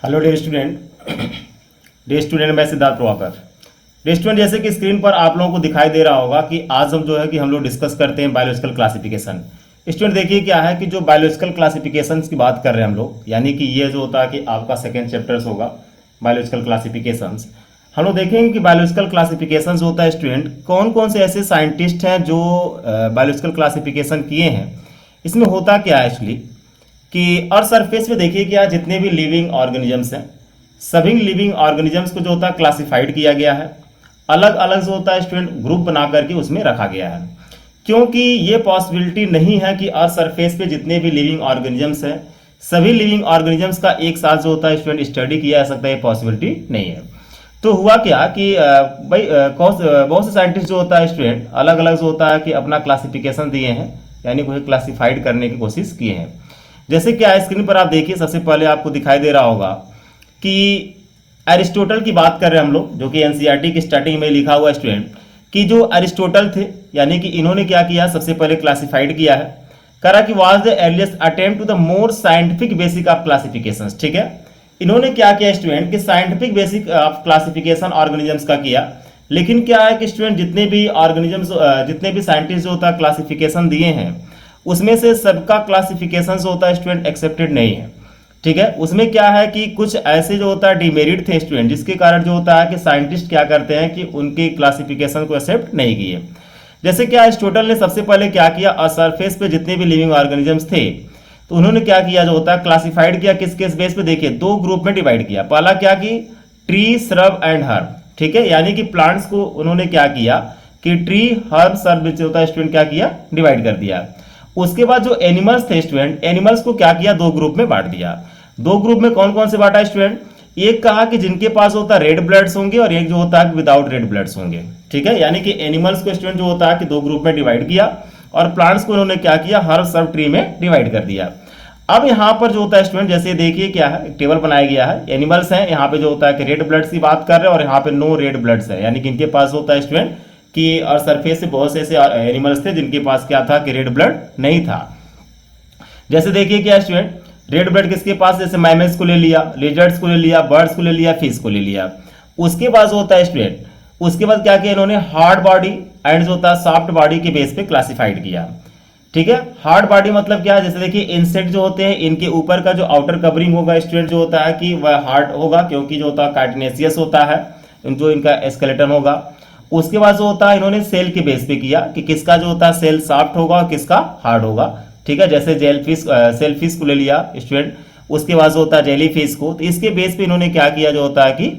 Hello dear student मैं Siddharth Prabhakar. Dear student, जैसे कि स्क्रीन पर आप लोगों को दिखाई दे रहा होगा कि आज हम जो है कि हम लोग डिस्कस करते हैं बायोलॉजिकल क्लासिफिकेशन। स्टूडेंट देखिए क्या है कि जो बायोलॉजिकल क्लासिफिकेशन की बात कर रहे हैं हम लोग, यानी कि ये जो होता है कि आपका सेकेंड चैप्टर्स होगा बायोलॉजिकल क्लासिफिकेशंस। हम लोग देखेंगे कि बायोलॉजिकल क्लासिफिकेशन जो होता है स्टूडेंट, कौन कौन से ऐसे साइंटिस्ट हैं जो बायोलॉजिकल क्लासिफिकेशन किए हैं। इसमें होता क्या है एक्चुअली कि अर्थ सरफेस पे देखिए क्या जितने भी लिविंग ऑर्गेनिजम्स हैं, सभी लिविंग ऑर्गेनिजम्स को जो होता है क्लासिफाइड किया गया है। अलग अलग जो होता है स्टूडेंट ग्रुप बना करके उसमें रखा गया है, क्योंकि ये पॉसिबिलिटी नहीं है कि अर्थ सरफेस पे जितने भी लिविंग ऑर्गेनिजम्स हैं सभी लिविंग ऑर्गेनिजम्स का एक साथ जो होता है स्टूडेंट स्टडी किया जा सकता है, ये पॉसिबिलिटी नहीं है। तो हुआ क्या कि भाई बहुत से साइंटिस्ट जो होता है स्टूडेंट अलग अलग जो होता है कि अपना क्लासिफिकेशन दिए हैं, यानी कोई क्लासिफाइड करने की कोशिश किए हैं। जैसे क्या स्क्रीन पर आप देखिए, सबसे पहले आपको दिखाई दे रहा होगा कि एरिस्टोटल की बात कर रहे हैं हम लोग, जो कि एनसीईआरटी की स्टार्टिंग में लिखा हुआ स्टूडेंट कि जो एरिस्टोटल थे, यानी कि इन्होंने क्या किया, सबसे पहले क्लासिफाइड किया है। करा कि was the earliest attempt to the more scientific basic of classification. ठीक है, इन्होंने क्या किया स्टूडेंट कि scientific basic of classification organisms का किया। लेकिन क्या है कि स्टूडेंट जितने भी ऑर्गेनिजम्स जितने भी साइंटिस्ट जो होता है क्लासिफिकेशन दिए हैं, उसमें से सबका क्लासिफिकेशन जो होता है स्टूडेंट एक्सेप्टेड नहीं है। ठीक है, उसमें क्या है कि कुछ ऐसे जो होता है डिमेरिट थे स्टूडेंट, जिसके कारण जो होता है कि साइंटिस्ट क्या करते हैं कि उनके क्लासिफिकेशन को एक्सेप्ट नहीं किए। जैसे क्या एरिस्टोटल ने सबसे पहले क्या किया, सरफेस पे जितने भी लिविंग ऑर्गेनिजम्स थे तो उन्होंने क्या किया, जो होता है क्लासिफाइड किया किस किस बेस पे, देखिए दो ग्रुप में डिवाइड किया। पहला क्या कि ट्री, श्रब एंड हर्ब। ठीक है, यानी कि प्लांट्स को उन्होंने क्या किया कि ट्री, हर्ब, श्रब जो होता है स्टूडेंट क्या किया, डिवाइड कर दिया। उसके बाद जो एनिमल्स थे स्टूडेंट, एनिमल्स को क्या किया, दो ग्रुप में बांट दिया। दो ग्रुप में कौन कौन से बांटा स्टूडेंट, एक कहा कि जिनके पास होता है रेड ब्लड्स होंगे और एक जो होता है विदाउट रेड ब्लड्स होंगे। ठीक है, यानी कि एनिमल्स को स्टूडेंट जो होता है कि दो ग्रुप में डिवाइड किया और प्लांट्स को उन्होंने क्या किया, हर सब ट्री में डिवाइड कर दिया। अब यहाँ पर जो होता है स्टूडेंट, जैसे देखिए क्या है, टेबल बनाया गया है। एनिमल्स हैं, यहाँ पे जो होता है कि रेड ब्लड्स की बात कर रहे हैं और यहाँ पे नो रेड ब्लड्स है, यानी कि इनके पास होता है स्टूडेंट कि और सरफेस से बहुत से ऐसे एनिमल्स थे जिनके पास क्या था कि रेड ब्लड नहीं था। जैसे देखिए क्या स्टूडेंट, रेड ब्लड किसके पास, जैसे मैमल्स को ले लिया, लिजर्ड्स को ले लिया, बर्ड्स को ले लिया, फिश को ले लिया। उसके बाद होता है स्टूडेंट, उसके बाद क्या किया इन्होंने, हार्ड बॉडी एंड जो होता है सॉफ्ट बॉडी के बेस पे क्लासिफाइड किया। ठीक है, हार्ड बॉडी मतलब क्या है, जैसे देखिए इंसेक्ट जो होते हैं इनके ऊपर का जो आउटर कवरिंग होगा स्टूडेंट जो होता है कि वह हार्ड होगा, क्योंकि जो होता है कार्टिनेसियस होता है जो इनका स्केलेटन होगा। उसके बाद जो होता है इन्होंने सेल के बेस पे किया कि किसका जो होता है सेल सॉफ्ट होगा और किसका हार्ड होगा। ठीक है, जैसे जेलफिश, सेलफिश को ले लिया स्टूडेंट, उसके बाद जो होता है जेली फिश को, तो इसके बेस पे इन्होंने क्या किया, जो होता है कि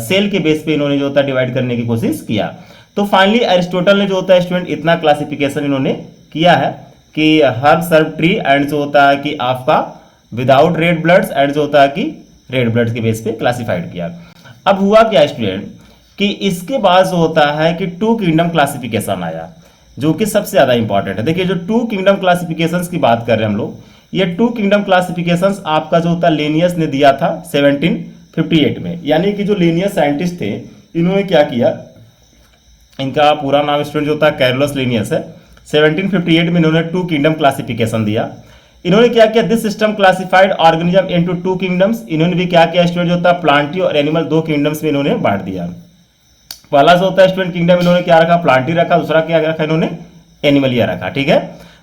सेल के बेस पे इन्होंने जो होता है डिवाइड करने की कोशिश किया। तो फाइनली एरिस्टोटल ने जो होता है स्टूडेंट इतना क्लासिफिकेशन इन्होंने किया है कि हर्ब, सर्ब, ट्री एंड जो होता है कि आपका विदाउट रेड ब्लड्स एंड जो होता है कि रेड ब्लड्स के बेस पे क्लासिफाइड किया। अब हुआ क्या स्टूडेंट कि इसके बाद जो होता है कि टू किंगडम क्लासिफिकेशन आया, जो कि सबसे ज्यादा इंपॉर्टेंट है। देखिए जो टू किंगडम क्लासिफिकेशंस की बात कर रहे हैं हम लोग, ये टू किंगडम क्लासिफिकेशंस आपका जो होता है लिनियस ने दिया था 1758 में। यानी कि जो लिनियस साइंटिस्ट थे इन्होंने क्या किया, इनका पूरा नाम स्टूडेंट जो होता है कैरोलस लिनियस है। 1758 में इन्होंने टू किंगडम क्लासिफिकेशन दिया। इन्होंने क्या किया, this system classified organism into two kingdoms. इन्होंने भी क्या किया स्टूडेंट जो होता है प्लांटी और एनिमल दो किंगडम्स में इन्होंने बांट दिया। पहला जो होता है स्टूडेंट किंगडम इन्होंने क्या रखा, प्लांटी रखा, दूसरा क्या रखा इन्होंने, एनिमलिया रखा। ठीक है,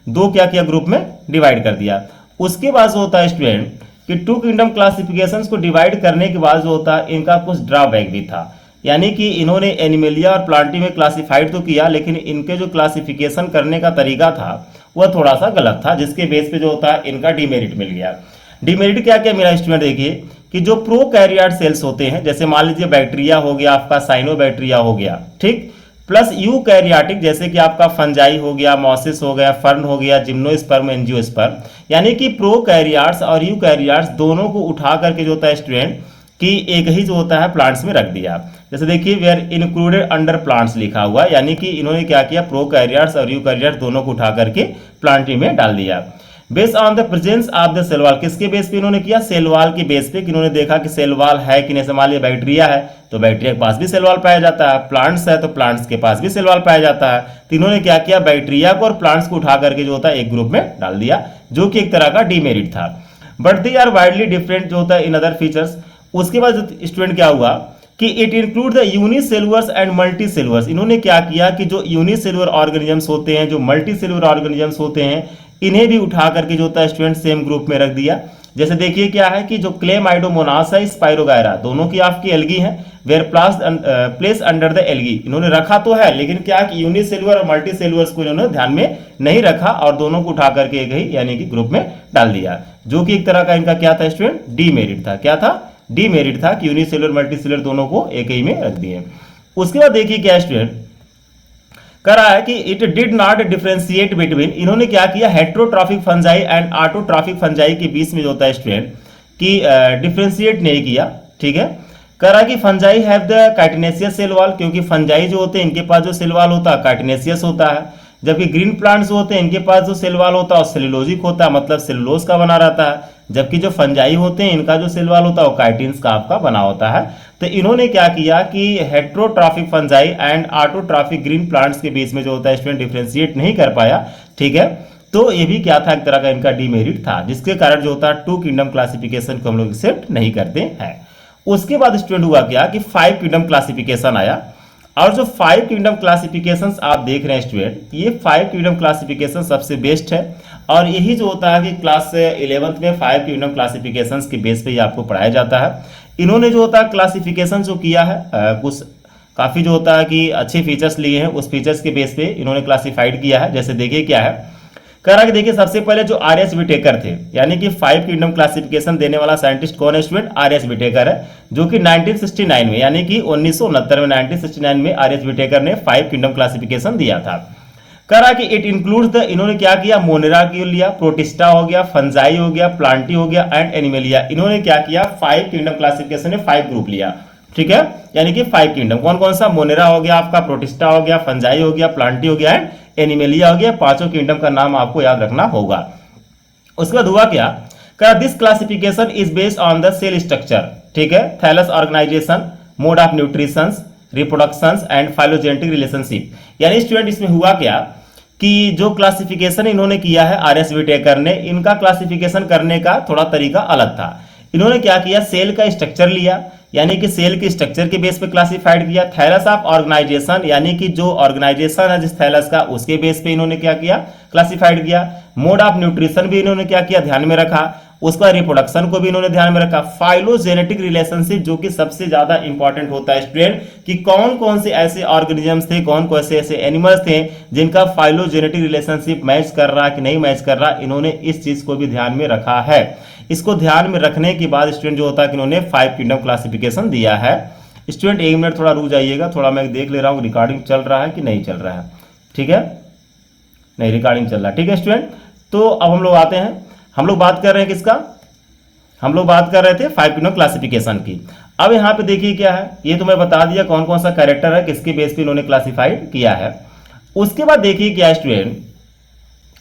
दो क्या किया ग्रुप में डिवाइड कर दिया। उसके बाद जो होता है स्टूडेंट कि टू किंगडम क्लासिफिकेशंस को डिवाइड करने के बाद जो होता है इनका कुछ ड्रॉबैक भी था, यानी कि इन्होंने एनिमलिया और प्लांटी में क्लासिफाइड तो किया, लेकिन इनके जो क्लासिफिकेशन करने का तरीका था वह थोड़ा सा गलत था, जिसके बेस पे जो होता है इनका डिमेरिट मिल गया। डिमेरिट क्या क्या मेरा स्टूडेंट, देखिए कि जो प्रोकैरियोट सेल्स होते हैं, जैसे मान लीजिए बैक्टीरिया हो गया, आपका साइनोबैक्टीरिया हो गया, ठीक, प्लस यूकैरियोटिक जैसे कि आपका फंजाई हो गया, मॉसिस हो गया, फर्न हो गया, जिम्नोस्पर्म, एंजियोस्पर्म, यानी कि प्रोकैरियोट्स और यूकैरियोट्स दोनों को उठा करके जो होता है स्टूडेंट कि एक ही जो होता है प्लांट्स में रख दिया। जैसे देखिए वेयर इंक्लूडेड अंडर प्लांट्स लिखा हुआ है, यानी कि इन्होंने क्या किया, प्रोकैरियोट्स और यूकैरियोट्स दोनों को उठा करके प्लांटी में डाल दिया। Based on the presence of the cell wall, किसके बेस पे इन्होंने किया, सेल वॉल के बेस पे, कि इन्होंने देखा कि सेल वॉल है कि नहीं। मान लिया बैक्टीरिया है तो बैक्टीरिया के पास भी सेल वॉल पाया जाता है, प्लांट्स है तो प्लांट्स के पास भी सेल वॉल पाया जाता है। तो इन्होंने क्या किया, बैक्टीरिया को और प्लांट्स को उठा करके जो होता है एक ग्रुप में डाल दिया, जो कि एक तरह का डीमेरिट था। But they are widely different जो होता है इन अदर फीचर्स, उसके बाद स्टूडेंट क्या हुआ कि इट इंक्लूड द यूनिसेलुलर्स एंड मल्टीसेलुलर्स। इन्होंने क्या किया कि जो यूनिसेलुलर ऑर्गेनिजम्स होते हैं, जो मल्टीसेलुलर ऑर्गेनिजम्स होते हैं, इन्हें भी उठा करके जो होता है स्टूडेंट सेम ग्रुप में रख दिया। जैसे देखिए क्या है कि जो क्लेमाइडोमोनास है, स्पाइरोगायरा, दोनों की आपकी एल्गी हैं, were placed under the algae. इन्होंने रखा तो है, लेकिन क्या कि यूनिसेलुलर और मल्टीसेलुलर्स को इन्होंने ध्यान में नहीं रखा और दोनों को उठा करके एक ही यानी कि ग्रुप में डाल दिया, जो कि एक तरह का इनका क्या था स्टूडेंट, डीमेरिट था। क्या था? डीमेरिट था कि यूनिसेलुलर मल्टीसेलुलर दोनों को एक ही में रख दिए। उसके बाद देखिए क्या स्टूडेंट कर रहा है कि it did not differentiate between, इन्होंने क्या किया, heterotrophic fungi and autotrophic fungi के बीच में जो होता है स्टूडेंट कि डिफरेंशिएट नहीं किया। ठीक है, कह रहा है कि fungi have the chitinaceous cell wall, क्योंकि फंजाई जो होते हैं इनके पास जो सेल वॉल होता है काइटिनेसियस होता है, जबकि ग्रीन प्लांट्स जो होते हैं इनके पास जो सेल वॉल होता है सेलुलोजिक होता है, मतलब सेलुलोज का बना रहता है, जबकि जो फंजाई होते हैं इनका जो सेल वॉल होता है वो काइटिन्स का आपका बना होता है। तो इन्होंने क्या किया कि heterotrophic fungi and autotrophic green plants के बीच में जो होता है स्टूडेंट डिफरेंशिएट नहीं कर पाया। ठीक है, तो ये भी क्या था, एक तरह का इनका डीमेरिट था, जिसके कारण जो होता है टू किंगडम क्लासिफिकेशन को हम लोग एक्सेप्ट नहीं करते हैं। उसके बाद स्टूडेंट हुआ क्या कि 5 किंगडम क्लासिफिकेशन आया, और जो 5 किंगडम क्लासिफिकेशन आप देख रहे हैं स्टूडेंट, ये 5 किंगडम क्लासिफिकेशन सबसे बेस्ट है, और यही जो होता है कि क्लास 11th में 5 किंगडम क्लासिफिकेशन के बेस पे ही आपको पढ़ाया जाता है। इन्होंने जो होता है क्लासिफिकेशन जो किया है कुछ काफ़ी जो होता है कि अच्छे फीचर्स लिए हैं, उस फीचर्स के बेस पे इन्होंने क्लासिफाइड किया है। जैसे देखिए क्या है, कह रहा है कि देखिए सबसे पहले जो आर.एस. विटेकर थे, यानी कि 5 किंगडम क्लासिफिकेशन देने वाला साइंटिस्ट कौन है स्टूडेंट, आर.एस. विटेकर है, जो कि 1969 में यानी कि 1969 में 1969 में आर.एस. विटेकर ने 5 किंगडम क्लासिफिकेशन दिया था। कह रहा कि इट इंक्लूड्स द, इन्होंने क्या किया, मोनेरा की लिया, प्रोटिस्टा हो गया, फंजाई हो गया, प्लांटी हो गया एंड एनिमेलिया। इन्होंने क्या किया, 5 किंगडम क्लासिफिकेशन में 5 ग्रुप लिया। ठीक है, यानी कि 5 किंगडम कौन कौन सा, मोनेरा हो गया आपका, प्रोटिस्टा हो गया, फंजाई हो गया, प्लांटी हो गया एंड एनिमेलिया हो गया। पांचों किंगडम का नाम आपको याद रखना होगा। उसके बाद हुआ क्या, कहा this classification is based on the cell structure. ठीक है, thallus organisation, mode of nutrition, reproduction and phylogenetic relationship. यानी स्टूडेंट इसमें हुआ क्या कि जो क्लासिफिकेशन इन्होंने किया है आर.एस. विटेकर ने, इनका क्लासिफिकेशन करने का थोड़ा तरीका अलग था। इन्होंने क्या किया, सेल का स्ट्रक्चर लिया, यानी कि सेल के स्ट्रक्चर के बेस पे क्लासिफाइड किया। थैलस ऑफ ऑर्गेनाइजेशन, यानी कि जो ऑर्गेनाइजेशन है जिस थैलस का, उसके बेस पे इन्होंने क्या किया, क्लासिफाइड किया। मोड ऑफ न्यूट्रिशन भी इन्होंने क्या किया, ध्यान में रखा। उसका रिप्रोडक्शन को भी इन्होंने ध्यान में रखा। फाइलोजेनेटिक रिलेशनशिप, जो कि सबसे ज्यादा इंपॉर्टेंट होता है स्टूडेंट, कि कौन कौन से ऐसे ऑर्गेनिजम्स थे, कौन कौन से ऐसे एनिमल्स थे जिनका फाइलोजेनेटिक रिलेशनशिप मैच कर रहा कि नहीं मैच कर रहा, इन्होंने इस चीज को भी ध्यान में रखा है। इसको ध्यान में रखने के बाद स्टूडेंट जो होता है कि इन्होंने 5 किंगडम क्लासिफिकेशन दिया है। स्टूडेंट 1 मिनट थोड़ा रुक जाइएगा, थोड़ा मैं देख ले रहा हूँ रिकॉर्डिंग चल रहा है कि नहीं चल रहा है। ठीक है, नहीं रिकॉर्डिंग चल रहा है। ठीक है स्टूडेंट, तो अब हम लोग आते हैं, हम लोग बात कर रहे हैं किसका, हम लोग बात कर रहे थे 5 किंगडम क्लासिफिकेशन की। अब यहाँ पे देखिए क्या है, ये तो मैं बता दिया कौन कौन सा कैरेक्टर है, किसके बेस पे इन्होंने क्लासिफाइड किया है। उसके बाद देखिए क्या स्टूडेंट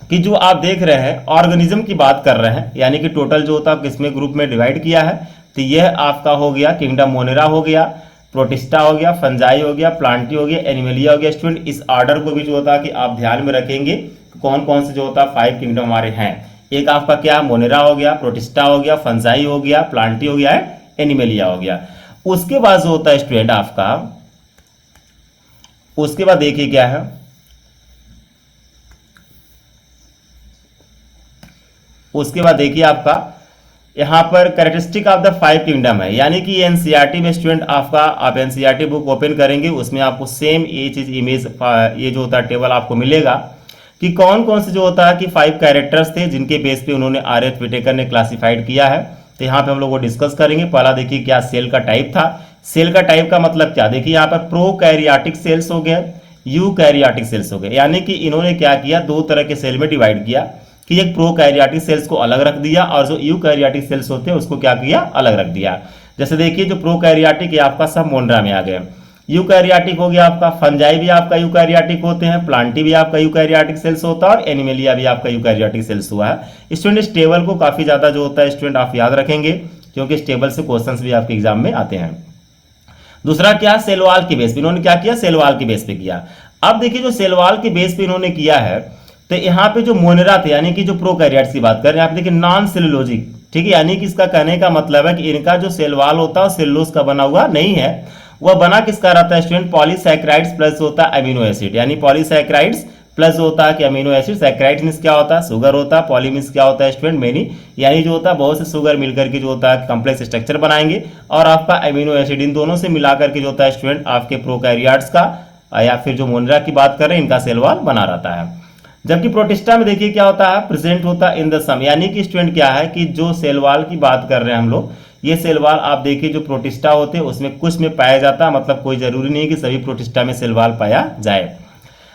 कि जो आप देख रहे हैं ऑर्गेनिज्म की बात कर रहे हैं, यानी कि टोटल जो होता है किसमें ग्रुप में डिवाइड किया है, तो यह आपका हो गया किंगडम मोनेरा हो गया, प्रोटिस्टा हो गया, फंजाई हो गया, प्लांटी हो गया, एनिमेलिया हो गया। स्टूडेंट इस ऑर्डर को भी जो होता है कि आप ध्यान में रखेंगे कौन कौन से जो होता है 5 किंगडम हमारे हैं। एक आपका क्या, मोनेरा हो गया, प्रोटिस्टा हो गया, फंजाई हो गया, प्लांटी हो गया, एनिमेलिया हो गया। उसके बाद जो होता है स्टूडेंट आपका, उसके बाद देखिए क्या है, उसके बाद देखिए आपका यहां पर कैरेक्टरिस्टिक ऑफ द 5 किंगडम है, यानी कि एनसीईआरटी में स्टूडेंट आपका, आप एनसीईआरटी बुक ओपन करेंगे उसमें आपको सेम ये चीज इमेज, ये जो होता है टेबल आपको मिलेगा कि कौन कौन से जो होता है कि 5 कैरेक्टर्स थे जिनके बेस पे उन्होंने आर.एस. विटेकर ने क्लासिफाइड किया है। तो यहाँ पे हम लोग वो डिस्कस करेंगे। पहला देखिए क्या सेल का टाइप था, सेल का टाइप का मतलब क्या, देखिए यहाँ पर प्रोकैरियोटिक सेल्स हो गए, यूकैरियोटिक सेल्स हो गए, यानी कि इन्होंने क्या किया, 2 तरह के सेल में डिवाइड किया कि एक प्रोकैरियोटिक सेल्स को अलग रख दिया और जो यूकैरियोटिक सेल्स होते हैं उसको क्या किया, अलग रख दिया। जैसे देखिए जो प्रोकैरियोटिक है आपका सब मोनेरा में आ गए, यूकैरियोटिक हो गया आपका, फंजाई भी आपका यूकैरियोटिक होते हैं, प्लांटी भी आपका यूकैरियोटिक सेल्स होता है और एनिमेलिया भी आपका यूकैरियोटिक सेल्स हुआ है। स्टूडेंट इस टेबल को काफी ज्यादा जो होता है स्टूडेंट आप याद रखेंगे, क्योंकि इस टेबल से क्वेश्चंस भी आपके एग्जाम में आते हैं। दूसरा क्या, सेल वॉल के बेस पे, इन्होंने क्या किया, सेल वॉल के बेस पे किया। अब देखिए जो सेल वॉल के बेस पे इन्होंने किया है, तो यहाँ पे जो मोनेरा थे, यानी कि जो प्रोकैरियोट्स की बात कर रहे हैं, यहाँ पे देखिए नॉन सेलुलोजिक, ठीक है, यानी कि इसका कहने का मतलब है कि इनका जो सेल वॉल होता है सेलुलोज का बना हुआ नहीं है, वह बना किसका रहता है स्टूडेंट, पॉलीसैकेराइड्स प्लस होता है अमीनो एसिड, यानी पॉलीसैकेराइड्स प्लस होता है कि अमीनो एसिड, सैकेराइड्स मींस क्या होता है, शुगर होता है, पॉली मींस क्या होता है स्टूडेंट, मेनी, यानी जो होता है बहुत से शुगर मिलकर के जो होता है कॉम्प्लेक्स स्ट्रक्चर बनाएंगे, और आपका अमीनो एसिड, इन दोनों से मिलाकर के जो होता है स्टूडेंट आपके प्रोकैरियोट्स का या फिर जो मोनिरा की बात कर रहे हैं इनका सेल वॉल बना रहता है। जबकि प्रोटिस्टा में देखिए क्या होता है, प्रेजेंट होता है इन द सम, यानी कि स्टूडेंट क्या है कि जो सेल वॉल की बात कर रहे हैं हम लोग, ये सेल वॉल आप देखिए जो प्रोटिस्टा होते हैं उसमें कुछ में पाया जाता है, मतलब कोई जरूरी नहीं है कि सभी प्रोटिस्टा में सेल वॉल पाया जाए।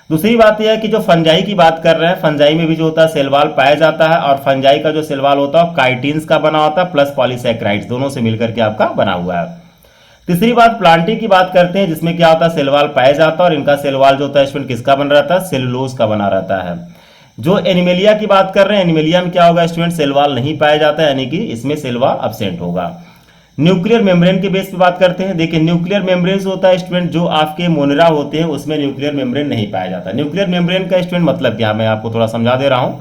दूसरी बात यह है कि जो फंजाई की बात कर रहे हैं, फंजाई में भी जो होता है सेल वॉल पाया जाता है, और फंजाई का जो सेल वॉल होता है काइटिन्स का बना होता है प्लस पॉलीसैकेराइड्स, दोनों से मिलकर के आपका बना हुआ है। तीसरी बात प्लांटी की बात करते हैं, जिसमें क्या होता है सेल वॉल पाया जाता है, और इनका सेल वॉल जो होता है स्टूडेंट किसका बना रहता है, सेलुलोज का बना रहता है। जो एनिमेलिया की बात कर रहे हैं, एनिमेलिया में क्या होगा स्टूडेंट, सेल वॉल नहीं पाया जाता है, यानी कि इसमें सेल वॉल एब्सेंट होगा। न्यूक्लियर मेम्ब्रेन के बेस पे बात करते हैं, देखिए न्यूक्लियर मेम्ब्रेन होता है स्टूडेंट जो आपके मोनेरा होते हैं उसमें न्यूक्लियर मेम्ब्रेन नहीं पाया जाता। न्यूक्लियर मेम्ब्रेन का स्टूडेंट मतलब क्या, मैं आपको थोड़ा समझा दे रहा हूं।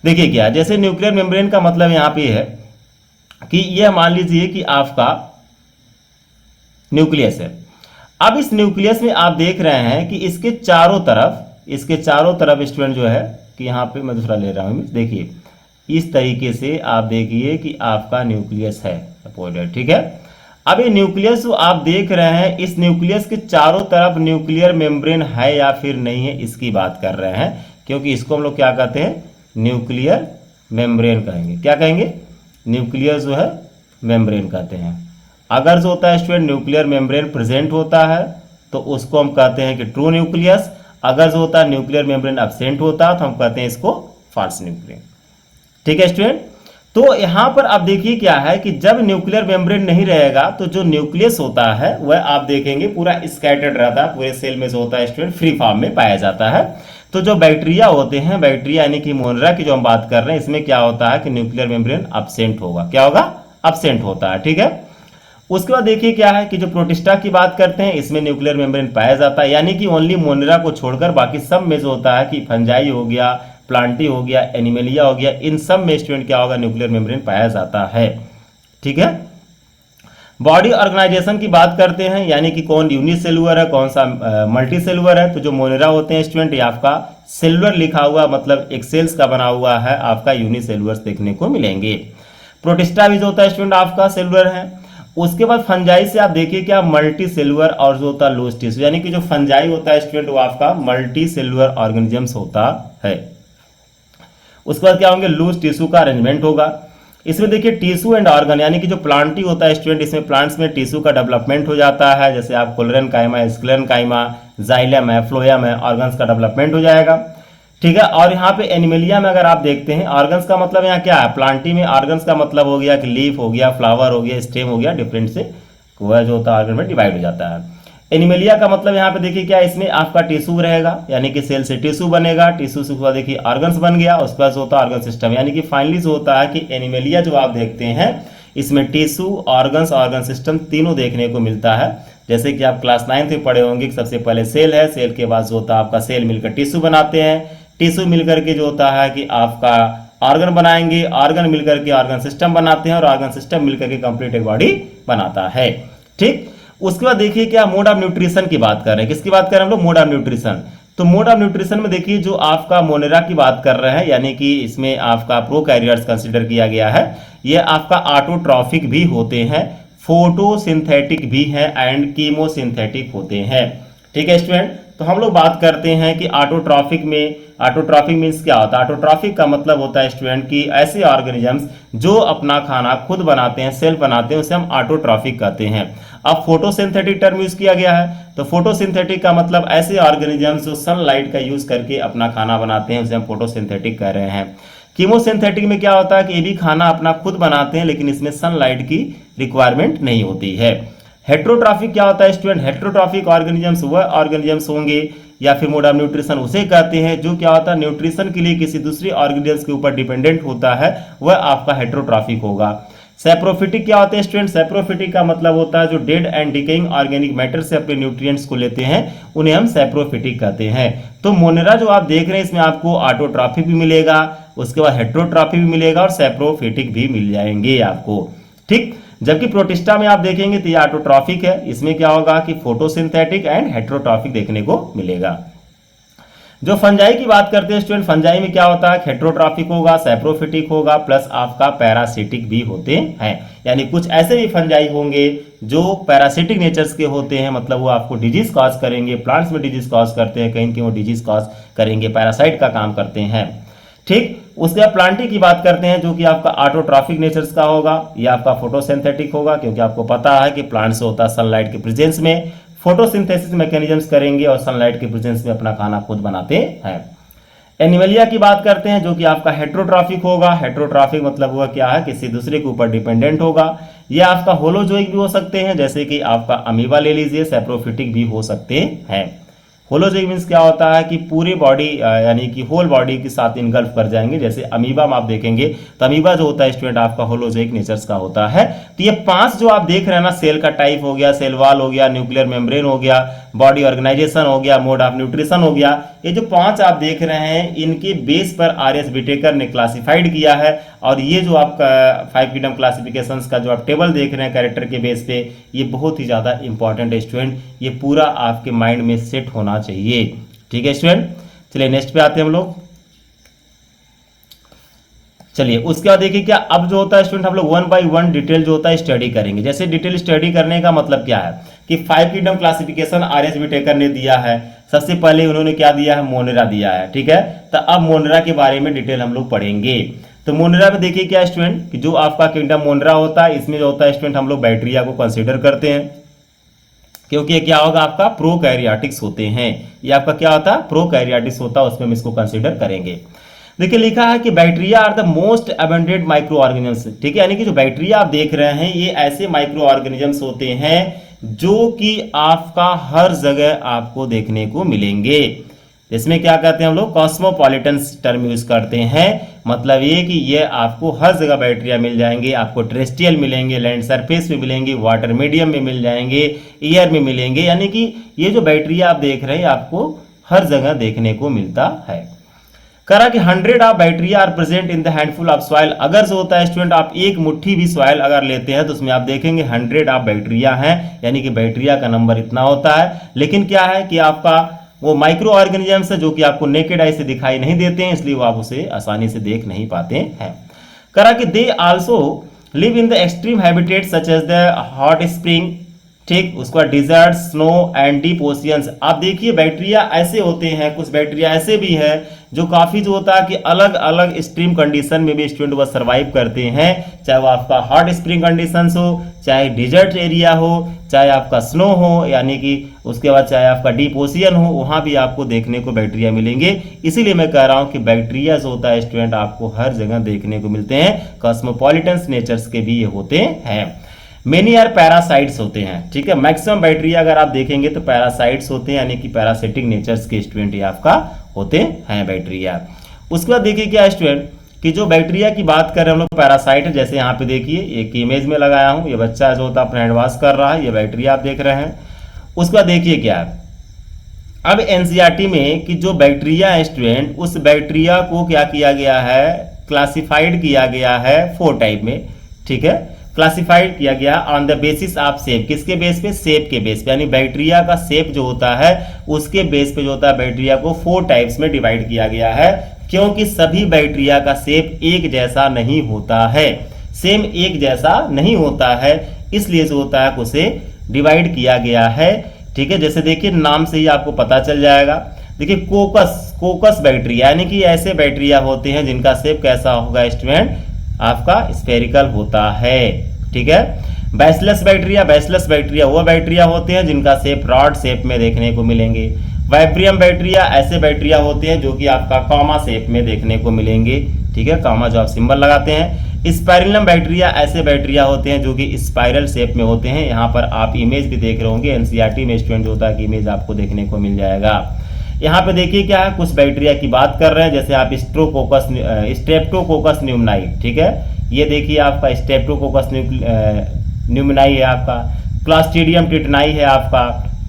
देखिए क्या, जैसे न्यूक्लियर मेम्ब्रेन का मतलब यहाँ पे है कि यह मान लीजिए कि आपका न्यूक्लियस है। अब इस न्यूक्लियस में आप देख रहे हैं कि इसके चारों तरफ स्टूडेंट जो है कि यहाँ पे मैं दूसरा ले रहा हूँ, देखिए इस तरीके से आप देखिए कि आपका न्यूक्लियस है अपोजिट, ठीक है। अब ये न्यूक्लियस जो आप देख रहे हैं, इस न्यूक्लियस के चारों तरफ न्यूक्लियर मेम्ब्रेन है या फिर नहीं है, इसकी बात कर रहे हैं, क्योंकि इसको हम लोग क्या कहते हैं, न्यूक्लियर मेम्ब्रेन कहेंगे। क्या कहेंगे, न्यूक्लियर जो है मेम्ब्रेन कहते हैं। अगर जो होता है स्टूडेंट न्यूक्लियर मेम्ब्रेन प्रेजेंट होता है तो उसको हम कहते हैं कि ट्रू न्यूक्लियस। अगर जो होता है न्यूक्लियर मेम्ब्रेन एब्सेंट होता है तो हम कहते हैं इसको फॉल्स न्यूक्लियर, ठीक है स्टूडेंट। तो यहां पर आप देखिए क्या है कि जब न्यूक्लियर मेम्ब्रेन नहीं रहेगा तो जो न्यूक्लियस होता है वह आप देखेंगे पूरा स्कैटर्ड रहता है, पूरे सेल में जो होता है स्टूडेंट फ्री फॉर्म में पाया जाता है। तो जो बैक्टीरिया होते हैं, बैक्टीरिया यानी कि मोनेरा की जो हम बात कर रहे हैं, इसमें क्या होता है कि न्यूक्लियर मेम्ब्रेन एब्सेंट होगा। क्या होगा, एब्सेंट होता है, ठीक है। उसके बाद देखिए क्या है कि जो प्रोटिस्टा की बात करते हैं इसमें न्यूक्लियर मेम्ब्रेन पाया जाता है, यानी कि ओनली मोनेरा को छोड़कर बाकी सब में जो होता है कि फंजाई हो गया, प्लांटी हो गया, एनिमेलिया हो गया, इन सब में स्टूडेंट क्या होगा, न्यूक्लियर मेम्ब्रेन पाया जाता है, ठीक है। बॉडी ऑर्गेनाइजेशन की बात करते हैं, यानी कि कौन यूनिसेलुलर है, कौन सा मल्टी सेलुलर है। तो जो मोनेरा होते हैं स्टूडेंट ये आपका सेलुलर लिखा हुआ, मतलब एक सेल्स का बना हुआ है, आपका यूनिसेलुलर देखने को मिलेंगे। प्रोटिस्टा भी जो होता है स्टूडेंट आपका सेलुलर है। उसके बाद फंजाई से आप देखिए क्या, मल्टी सेलुलर और जो होता है लूज टिश्यू, यानी कि जो फंजाई होता है स्टूडेंट वो आपका मल्टी सेलुलर ऑर्गेनिजम्स होता है। उसके बाद क्या होंगे, लूज टिश्यू का अरेंजमेंट होगा। इसमें देखिए टिश्यू एंड ऑर्गन, यानी कि जो प्लांटी होता है स्टूडेंट, इसमें प्लांट्स में टिश्यू का डेवलपमेंट हो जाता है, जैसे आप कोलोरेन काइमा, स्क्लेरन काइमा, जाइलम है, फ्लोएम है, ऑर्गन्स का डेवलपमेंट हो जाएगा, ठीक है। और यहाँ पे एनिमेलिया में अगर आप देखते हैं, ऑर्गन्स का मतलब यहाँ क्या है, प्लांटी में ऑर्गन्स का मतलब हो गया कि लीफ हो गया, फ्लावर हो गया, स्टेम हो गया, डिफरेंट से वह जो होता है ऑर्गन में डिवाइड हो जाता है। एनिमेलिया का मतलब यहाँ पे देखिए क्या, इसमें आपका टिश्यू रहेगा, यानी कि सेल से टिश्यू बनेगा, टिश्यू से बाद देखिए ऑर्गन्स बन गया, उसके बाद होता है ऑर्गन सिस्टम, यानी कि फाइनली जो होता है कि एनिमेलिया जो आप देखते हैं इसमें टिश्यू, ऑर्गन्स, ऑर्गन सिस्टम तीनों देखने को मिलता है। जैसे कि आप क्लास 9th में पढ़े होंगे कि सबसे पहले सेल है, सेल के बाद जो होता है आपका सेल मिलकर टिश्यू बनाते हैं, टिश्यू मिलकर के जो होता है कि आपका ऑर्गन बनाएंगे, ऑर्गन मिलकर के ऑर्गन सिस्टम बनाते हैं, और ऑर्गन सिस्टम मिलकर के कंप्लीट एक बॉडी बनाता है, ठीक। उसके बाद देखिए क्या, मोड ऑफ न्यूट्रिशन की बात कर रहे हैं, किसकी बात कर रहे हैं हम लोग, मोड ऑफ न्यूट्रिशन। तो मोड ऑफ न्यूट्रिशन में देखिए जो आपका मोनेरा की बात कर रहे हैं, यानी कि इसमें आपका प्रोकैरियोट्स कंसीडर किया गया है, ये आपका ऑटोट्रॉफिक भी होते हैं, फोटोसिंथेटिक भी हैं एंड कीमोसिंथेटिक होते हैं, ठीक है स्टूडेंट। तो हम लोग बात करते हैं कि ऑटोट्रॉफिक में, ऑटोट्रॉफिक मीन्स क्या होता है, ऑटोट्रॉफिक का मतलब होता है स्टूडेंट कि ऐसे ऑर्गेनिजम्स जो अपना खाना खुद बनाते हैं, सेल्फ बनाते हैं, उसे हम ऑटोट्रॉफिक कहते हैं। अब फोटोसिंथेटिक टर्म यूज किया गया है, तो फोटोसिंथेटिक का मतलब ऐसे ऑर्गेनिजम्स जो सनलाइट का यूज करके अपना खाना बनाते हैं, उसे हम फोटोसिंथेटिक कह रहे हैं। कीमोसिंथेटिक में क्या होता है कि ये भी खाना अपना खुद बनाते हैं, लेकिन इसमें सनलाइट की रिक्वायरमेंट नहीं होती है। हेट्रोट्रॉफिक क्या होता है स्टूडेंट, हेट्रोट्रॉफिक ऑर्गेनिजम्स वह ऑर्गेनिजम्स होंगे या फिर मोड ऑफ न्यूट्रिशन उसे कहते हैं जो क्या होता है, न्यूट्रिशन के लिए किसी दूसरी ऑर्गेनिजम्स के ऊपर डिपेंडेंट होता है, वह आपका हेट्रोट्रॉफिक होगा। सैप्रोफिटिक क्या होते हैं स्टूडेंट, सैप्रोफिटिक का मतलब होता है जो dead and decaying organic matter से अपने न्यूट्रिएंट्स को लेते हैं, उन्हें हम सैप्रोफिटिक कहते हैं। तो मोनेरा जो आप देख रहे हैं इसमें आपको ऑटोट्रॉफिक भी मिलेगा, उसके बाद हेट्रोट्रॉफी भी मिलेगा और सैप्रोफिटिक भी मिल जाएंगे आपको, ठीक। जबकि प्रोटिस्टा में आप देखेंगे तो ये ऑटोट्रॉफिक है, इसमें क्या होगा कि फोटोसिंथेटिक एंड हेट्रोट्रॉफिक देखने को मिलेगा। जो फंजाई की बात करते हैं स्टूडेंट, फंजाई में क्या होता है, हेट्रोट्रॉफिक होगा, सैप्रोफिटिक होगा, प्लस आपका पैरासिटिक भी होते हैं। यानी कुछ ऐसे भी फंजाई होंगे जो पैरासिटिक नेचर्स के होते हैं, मतलब वो आपको डिजीज कॉज करेंगे, प्लांट्स में डिजीज कॉज करते हैं, कहीं वो डिजीज कॉज करेंगे, पैरासाइट का काम करते हैं, ठीक। उसके बाद प्लांटी की बात करते हैं जो कि आपका ऑटोट्रॉफिक नेचर्स का होगा, या आपका फोटोसिंथेटिक होगा, क्योंकि आपको पता है कि प्लांट से होता है सनलाइट के प्रेजेंस में फोटोसिंथेसिस मैकेनिज्म्स करेंगे और सनलाइट के प्रेजेंस में अपना खाना खुद बनाते हैं। एनिमलिया की बात करते हैं जो कि आपका हेट्रोट्रॉफिक होगा। हेट्रोट्रॉफिक मतलब हुआ क्या है, किसी दूसरे के ऊपर डिपेंडेंट होगा। यह आपका होलोजोइक भी हो सकते हैं, जैसे कि आपका अमीबा ले लीजिए, सैप्रोफिटिक भी हो सकते हैं। होलोजोइक मीन्स क्या होता है कि पूरी बॉडी यानी कि होल बॉडी के साथ इनगल्फ कर जाएंगे। जैसे अमीबा में आप देखेंगे तो अमीबा जो होता है स्टूडेंट आपका होलोजोइक नेचर्स का होता है। तो ये 5 जो आप देख रहे हैं ना, सेल का टाइप हो गया, सेल वॉल हो गया, न्यूक्लियर मेम्ब्रेन हो गया, बॉडी ऑर्गेनाइजेशन हो गया, मोड ऑफ न्यूट्रिशन हो गया, ये जो 5 आप देख रहे हैं इनके बेस पर आर.एस. विटेकर ने क्लासिफाइड किया है। और ये जो आपका 5 किंगडम क्लासिफिकेशंस का जो आप टेबल देख रहे हैं कैरेक्टर के बेस पे, ये बहुत ही ज़्यादा इंपॉर्टेंट है स्टूडेंट, ये पूरा आपके माइंड में सेट होना चाहिए, ठीक है स्टूडेंट। चलिए नेक्स्ट पे आते हैं हम लोग। चलिए उसके बाद देखिए क्या अब जो होता है स्टूडेंट, हम लोग 1 बाय 1 डिटेल जो होता है स्टडी करेंगे। जैसे डिटेल स्टडी करने का मतलब क्या है कि 5 किंगडम क्लासिफिकेशन आर.एस. विटेकर ने दिया है। सबसे पहले उन्होंने क्या दिया है, मोनेरा दिया है, ठीक है। तो अब मोनेरा के बारे में डिटेल हम लोग पढ़ेंगे। तो मोनेरा में देखिए क्या स्टूडेंट कि जो आपका किंगडम मोनेरा होता है, इसमें जो होता है स्टूडेंट हम लोग बैक्टीरिया को कंसीडर करते हैं, क्योंकि ये क्या होगा आपका प्रोकैरियोटिक्स होते हैं। ये आपका क्या होता है, प्रोकैरियोटिक्स होता है, उसमें हम इसको कंसीडर करेंगे। देखिए लिखा है कि bacteria are the most abundant microorganisms, ठीक है। यानी कि जो बैक्टीरिया आप देख रहे हैं ये ऐसे माइक्रो ऑर्गेनिजम्स होते हैं जो कि आपका हर जगह आपको देखने को मिलेंगे। इसमें क्या कहते हैं हम लोग, कॉस्मोपॉलिटन टर्म यूज करते हैं। मतलब ये कि ये आपको हर जगह बैक्टीरिया मिल जाएंगे, आपको टेरेस्ट्रियल मिलेंगे, लैंड सरफेस में मिलेंगे, वाटर मीडियम में मिल जाएंगे, एयर में मिलेंगे। यानी कि ये जो बैक्टीरिया आप देख रहे हैं आपको हर जगह देखने को मिलता है। करा कि 100 of bacteria are present in the handful of soil. अगर जो होता है स्टूडेंट आप एक मुट्ठी भी सॉइल अगर लेते हैं तो उसमें आप देखेंगे 100 ऑफ बैक्टीरिया हैं, यानी कि बैक्टीरिया का नंबर इतना होता है। लेकिन क्या है कि आपका वो माइक्रो ऑर्गेनिजम्स है जो कि आपको नेकेड आई से दिखाई नहीं देते हैं, इसलिए वो आप उसे आसानी से देख नहीं पाते हैं। करा कि they also live in the extreme habitat such as the hot spring, ठीक। उसका desert, snow and deep oceans. आप देखिए बैक्टीरिया ऐसे होते हैं, कुछ बैक्टीरिया ऐसे भी है जो काफ़ी जो होता है कि अलग अलग एक्सट्रीम कंडीशन में भी स्टूडेंट वो सर्वाइव करते हैं, चाहे वो आपका हॉट स्प्रिंग कंडीशंस हो, चाहे डिजर्ट एरिया हो, चाहे आपका स्नो हो, यानी कि उसके बाद चाहे आपका डीप ओशियन हो, वहाँ भी आपको देखने को बैक्टीरिया मिलेंगे। इसीलिए मैं कह रहा हूँ कि बैक्टीरिया जो होता है स्टूडेंट आपको हर जगह देखने को मिलते हैं। कॉस्मोपॉलिटन नेचर्स के भी ये होते हैं। मेनी आर पैरासाइट्स होते हैं, ठीक है। मैक्सिमम बैक्टीरिया अगर आप देखेंगे तो पैरासाइट्स होते हैं, यानी कि पैरासिटिक नेचर्स के स्टूडेंट ये आपका होते हैं बैक्टीरिया। उसके बाद देखिए क्या स्टूडेंट कि जो बैक्टीरिया की बात कर रहे हैं हम लोग पैरासाइट, जैसे यहाँ पे देखिए एक इमेज में लगाया हूँ, ये बच्चा जो होता है अपना एडवांस कर रहा है, ये बैक्टीरिया आप देख रहे हैं। उसके बाद देखिए क्या है अब एनसीईआरटी में कि जो बैक्टीरिया है स्टूडेंट, उस बैक्टीरिया को क्या किया गया है, क्लासिफाइड किया गया है 4 टाइप में, ठीक है। क्लासिफाइड किया गया on the basis of shape, किसके बेस पे, शेप के बेस पे, यानी बैक्टीरिया का शेप जो होता है उसके बेस पे जो होता है बैक्टीरिया को 4 टाइप्स में डिवाइड किया गया है, क्योंकि सभी बैक्टीरिया का शेप एक जैसा नहीं होता है, सेम एक जैसा नहीं होता है, इसलिए जो होता है उसे डिवाइड किया गया है, ठीक है। जैसे देखिए नाम से ही आपको पता चल जाएगा। देखिए कोकस बैक्टीरिया, यानी कि ऐसे बैक्टीरिया होते हैं जिनका शेप कैसा होगा स्टूडेंट, आपका स्फेरिकल होता है, ठीक है। बैसिलस बैक्टीरिया वो बैक्टीरिया होते हैं जिनका शेप रॉड शेप में देखने को मिलेंगे। वाइब्रियम बैक्टीरिया ऐसे बैक्टीरिया होते हैं जो कि आपका कॉमा शेप में देखने को मिलेंगे, ठीक है, कॉमा जो आप सिंबल लगाते हैं। स्पाइरलम बैक्टीरिया ऐसे बैक्टीरिया होते हैं जो कि स्पाइरल शेप में होते हैं। यहाँ पर आप इमेज भी देख रहे होंगे, एनसीईआरटी में स्टूडेंट जो होता है कि इमेज आपको देखने को मिल जाएगा। यहाँ पे देखिए क्या है, कुछ बैक्टीरिया की बात कर रहे हैं, जैसे आप स्ट्रेप्टोकोकस न्यूमनाई, ठीक है। ये देखिए आपका स्ट्रेप्टोकोकस न्यूमनाई है आपका, क्लॉस्ट्रिडियम टिटनाई है आपका,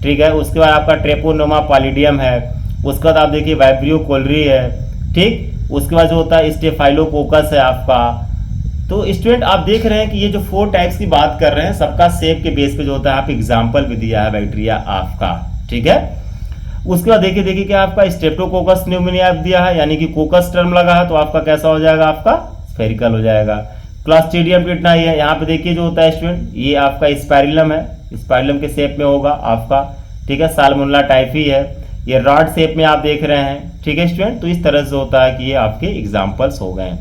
ठीक है। उसके बाद आपका ट्रेपोनोमा पॉलिडियम है। उसके बाद आप देखिए वाइब्रियो कोलरी है, ठीक। उसके बाद जो होता है स्टेफाइलोकोकस है आपका। तो स्टूडेंट आप देख रहे हैं कि ये जो 4 टाइप्स की बात कर रहे हैं सबका शेप के बेस पे जो होता है आप एग्जाम्पल भी दिया है बैक्टीरिया आपका, ठीक है। उसके बाद देखिए क्या आपका स्ट्रेप्टोकोकस न्यूमोनिया दिया है, यानी कि कोकस टर्म लगा है तो आपका कैसा हो जाएगा, आपका स्फेरिकल हो जाएगा। क्लॉस्ट्रीडियम कितना ही है, यहाँ पे देखिए जो होता है स्टूडेंट ये आपका स्पाइरलम है, स्पाइरलम के शेप में होगा आपका, ठीक है। साल्मोनेला टाइफी है, ये रॉड शेप में आप देख रहे हैं, ठीक है स्टूडेंट। तो इस तरह से होता है कि ये आपके एग्जाम्पल्स हो गए।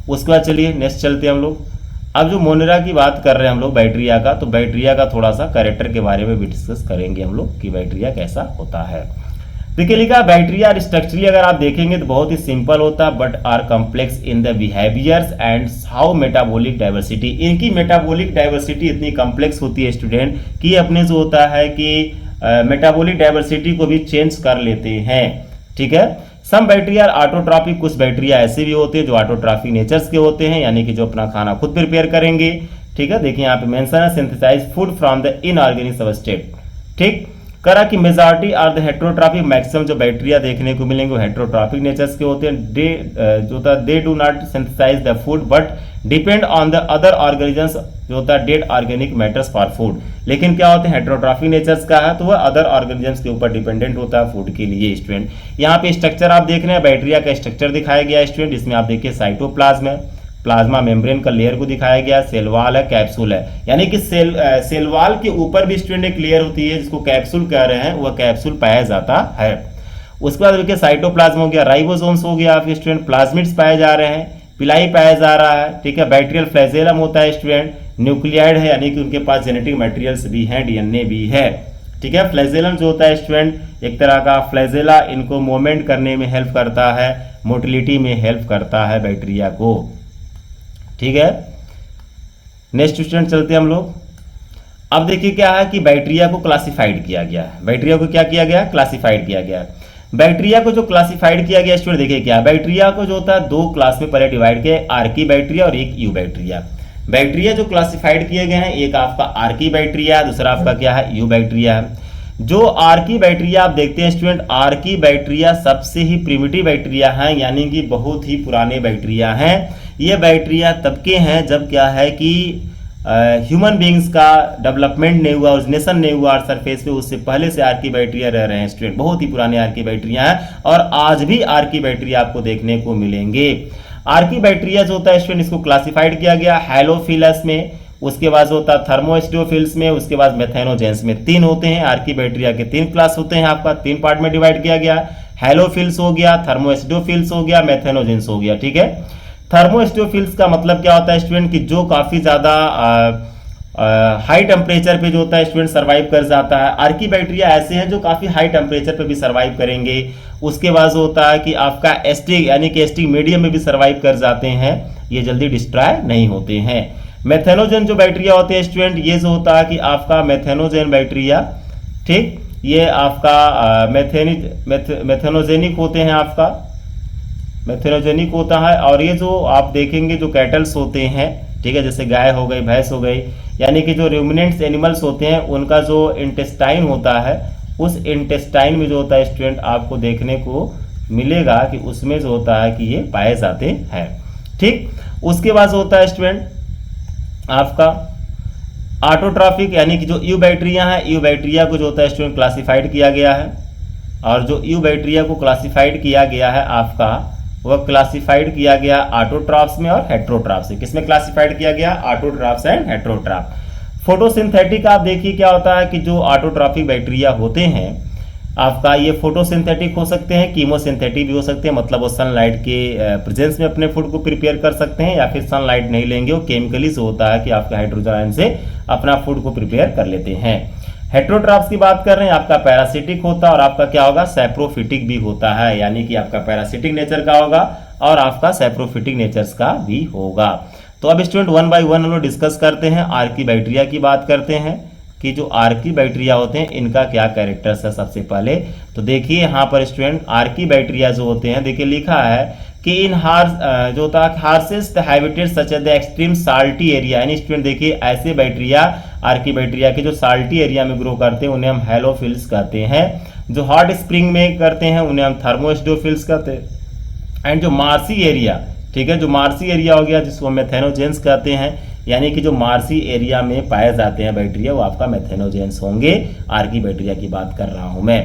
उसके बाद चलिए नेक्स्ट चलते हैं हम लोग। अब जो मोनेरा की बात कर रहे हैं हम लोग बैक्टीरिया का, तो बैक्टीरिया का थोड़ा सा कैरेक्टर के बारे में भी डिस्कस करेंगे हम लोग कि बैक्टीरिया कैसा होता है। देखिए लिखा बैक्टीरिया स्ट्रक्चरली अगर आप देखेंगे तो बहुत ही सिंपल होता है, but are complex in the behaviours and how metabolic diversity. इनकी मेटाबॉलिक डाइवर्सिटी इतनी कॉम्प्लेक्स होती है स्टूडेंट कि अपने जो होता है कि मेटाबॉलिक डाइवर्सिटी को भी चेंज कर लेते हैं, ठीक है। सम बैक्टीरिया ऑटोट्रॉफिक, कुछ बैक्टीरिया ऐसे भी होते हैं जो ऑटोट्रॉफिक नेचर्स के होते हैं, यानी कि जो अपना खाना खुद प्रिपेयर करेंगे, ठीक है। देखिए यहाँ पे मेंशन है synthesise food from the inorganic substrate, ठीक। करा कि majority are the heterotrophic, maximum जो बैक्टीरिया देखने को मिलेंगे वो हेट्रोट्रॉफिक नेचर्स के होते हैं। जो होता है they do not synthesise the food but depend on the other organisms, जो होता है dead organic matters for food. लेकिन क्या होते हैं हेट्रोट्रॉफिक नेचर्स का है तो वह अदर ऑर्गेनिजम्स के ऊपर डिपेंडेंट होता है फूड के लिए स्टूडेंट। यहाँ पे स्ट्रक्चर आप देख रहे हैं, बैक्टीरिया का स्ट्रक्चर दिखाया गया है स्टूडेंट, जिसमें आप देखिए साइटोप्लाज्म है, प्लाज्मा मेम्ब्रेन का लेयर को दिखाया गया, सेल वॉल है, कैप्सूल है, यानी कि सेल वॉल के ऊपर भी स्टूडेंट एक लेयर होती है जिसको कैप्सूल कह रहे हैं, वह कैप्सूल पाया जाता है। उसके बाद देखिए साइटोप्लाज्म हो गया, राइबोसोम्स हो गया आपके स्टूडेंट, प्लाज्मिड्स पाए जा रहे हैं, पिलाई पाया जा रहा है, ठीक है। बैक्टीरियल फ्लैजेलम होता है स्टूडेंट, न्यूक्लियाइड है यानी कि उनके पास जेनेटिक मटेरियल्स भी हैं, डीएनए भी है, ठीक है। फ्लैजेलम जो होता है स्टूडेंट एक तरह का फ्लैजेला, इनको मूवमेंट करने में हेल्प करता है, मोटिलिटी में हेल्प करता है बैक्टीरिया को, ठीक है। नेक्स्ट स्टूडेंट चलते हैं हम लोग। अब देखिए क्या है कि बैक्टीरिया को क्लासिफाइड किया गया है, बैक्टीरिया को क्या किया गया, क्लासिफाइड किया गया है। बैक्टीरिया को जो क्लासिफाइड किया गया स्टूडेंट देखिए क्या, बैक्टीरिया को जो होता है 2 क्लास में पहले डिवाइड किया, आर्की बैक्टीरिया और एक यू बैक्टीरिया। बैक्टीरिया जो क्लासिफाइड किए गए हैं, एक आपका आर्की बैक्टीरिया, दूसरा आपका क्या है, यू बैक्टीरिया है। जो आर्की बैक्टीरिया आप देखते हैं स्टूडेंट, आर्की बैक्टीरिया सबसे ही प्रिमिटिव बैक्टीरिया हैं, यानी कि बहुत ही पुराने बैक्टीरिया हैं। ये बैक्टीरिया तब के हैं जब क्या है कि ह्यूमन बींग्स का डेवलपमेंट नहीं हुआ, ओरिजिनेशन नहीं हुआ अर्थ सरफेस पे, उससे पहले से आर्की बैक्टीरिया रह रहे हैं स्टूडेंट, बहुत ही पुराने आर्की बैक्टीरिया हैं और आज भी आर्की बैक्टीरिया आपको देखने को मिलेंगे। आर्की बैक्टीरिया जो होता है स्टूडेंट इसको क्लासिफाइड किया गया हैलोफिलस में, उसके बाद होता है थर्मोस्टेरोफिल्स में, उसके बाद मेथेनोजेंस में। 3 होते हैं आर्की बैक्टीरिया के, 3 क्लास होते हैं आपका, 3 पार्ट में डिवाइड किया गया, हैलोफिल्स हो गया, थर्मोस्टेरोफिल्स हो गया, मेथेनोजेंस हो गया, ठीक है। थर्मोस्टेरोफिल्स का मतलब क्या होता है स्टूडेंट कि जो काफ़ी ज़्यादा हाई टेम्परेचर पे जो होता है स्टूडेंट सर्वाइव कर जाता है। आर्की बैक्टीरिया ऐसे हैं जो काफ़ी हाई टेम्परेचर पे भी सर्वाइव करेंगे। उसके बाद होता है कि आपका एस्टिक यानी कि एस्टिक मीडियम में भी सर्वाइव कर जाते हैं, ये जल्दी डिस्ट्रॉय नहीं होते हैं। मेथेनोजेन जो बैक्टीरिया होते हैं स्टूडेंट, ये जो होता है कि आपका मेथेनोजेन बैक्टीरिया, ठीक, ये आपका मेथेनोजेनिक होते हैं, आपका मेथेनोजेनिक होता है। और ये जो आप देखेंगे जो कैटल्स होते हैं, ठीक है, जैसे गाय हो गई, भैंस हो गई, यानी कि जो रूमिनेंट्स एनिमल्स होते हैं उनका जो इंटेस्टाइन होता है, उस इंटेस्टाइन में जो होता है स्टूडेंट आपको देखने को मिलेगा कि उसमें जो होता है कि ये पाए जाते हैं, ठीक। उसके बाद होता है स्टूडेंट आपका ऑटोट्रॉफिक, यानी कि जो यू बैक्टीरिया है, यू बैक्टीरिया को जो होता है स्टूडेंट क्लासिफाइड किया गया है। और जो यू बैक्टीरिया को क्लासिफाइड किया गया है आपका, वह क्लासिफाइड किया गया ऑटोट्रॉफ्स में और हेट्रोट्रॉफ्स से। किसमें क्लासिफाइड किया गया, ऑटोट्रॉफ्स एंड हेट्रोट्रॉफ। फोटोसिंथेटिक आप देखिए क्या होता है कि जो ऑटोट्रॉफिक बैक्टीरिया होते हैं आपका, ये फोटोसिंथेटिक हो सकते हैं, कीमोसिंथेटिक भी हो सकते हैं, मतलब वो सनलाइट के प्रेजेंस में अपने फूड को प्रिपेयर कर सकते हैं, या फिर सनलाइट नहीं लेंगे, वो केमिकली से होता है कि आपका हाइड्रोजन आयन से अपना फूड को प्रिपेयर कर लेते हैं। हेट्रोट्रॉफ्स की बात कर रहे हैं, आपका पैरासिटिक होता है और आपका क्या होगा, सैप्रोफिटिक भी होता है, यानी कि आपका पैरासिटिक नेचर का होगा और आपका सैप्रोफिटिक नेचर्स का भी होगा। तो अब स्टूडेंट 1 बाय 1 हम लोग डिस्कस करते हैं। आर्की बैक्टीरिया की बात करते हैं कि जो आर्की बैक्टीरिया होते हैं इनका क्या कैरेक्टर्स है। सबसे पहले तो देखिए यहाँ पर स्टूडेंट आर्की बैक्टीरिया जो होते हैं, देखिए लिखा है कि इन जो होता है harshest habitat such as the extreme salty area, यानी स्टूडेंट देखिए ऐसे बैक्टीरिया आर्की बैक्टीरिया के जो साल्टी एरिया में ग्रो करते हैं उन्हें हम हैलोफिल्स कहते हैं। जो हॉट स्प्रिंग में करते हैं उन्हें हम थर्मोस्टेरोफिल्स कहते हैं। एंड जो मार्सी एरिया, ठीक है, जो मार्सी एरिया हो गया जिसको मेथेनोजेंस कहते हैं, यानी कि जो मार्सी एरिया में पाए जाते हैं बैक्टीरिया वो आपका मेथेनोजेंस होंगे। आर्की बैक्टीरिया की बात कर रहा हूं मैं।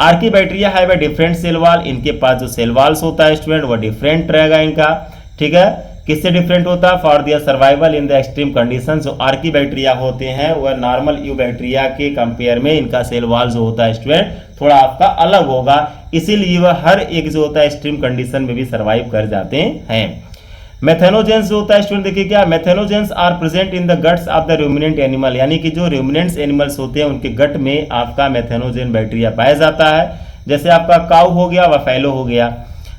Archaebacteria have a different cell wall, इनके पास जो सेल वॉल्स होता है स्टूडेंट वो डिफरेंट रहेगा इनका, ठीक है। किससे डिफरेंट होता है? For their survival in the extreme condition. जो आर्की बैक्टीरिया होते हैं वह नॉर्मल यू बैक्टीरिया के कंपेयर में इनका सेल वॉल जो होता है स्टूडेंट थोड़ा आपका अलग होगा, इसीलिए वह हर एक जो होता है एक्सट्रीम कंडीशन में भी सर्वाइव कर जाते हैं। मेथेनोजेंस जो होता है स्टूडेंट देखिए क्या, methanogens are present in the guts of the ruminant animal, यानी कि जो रूमिनेंट्स एनिमल्स होते हैं उनके गट में आपका मेथेनोजेन बैक्टीरिया पाया जाता है। जैसे आपका काऊ हो गया, बफेलो हो गया।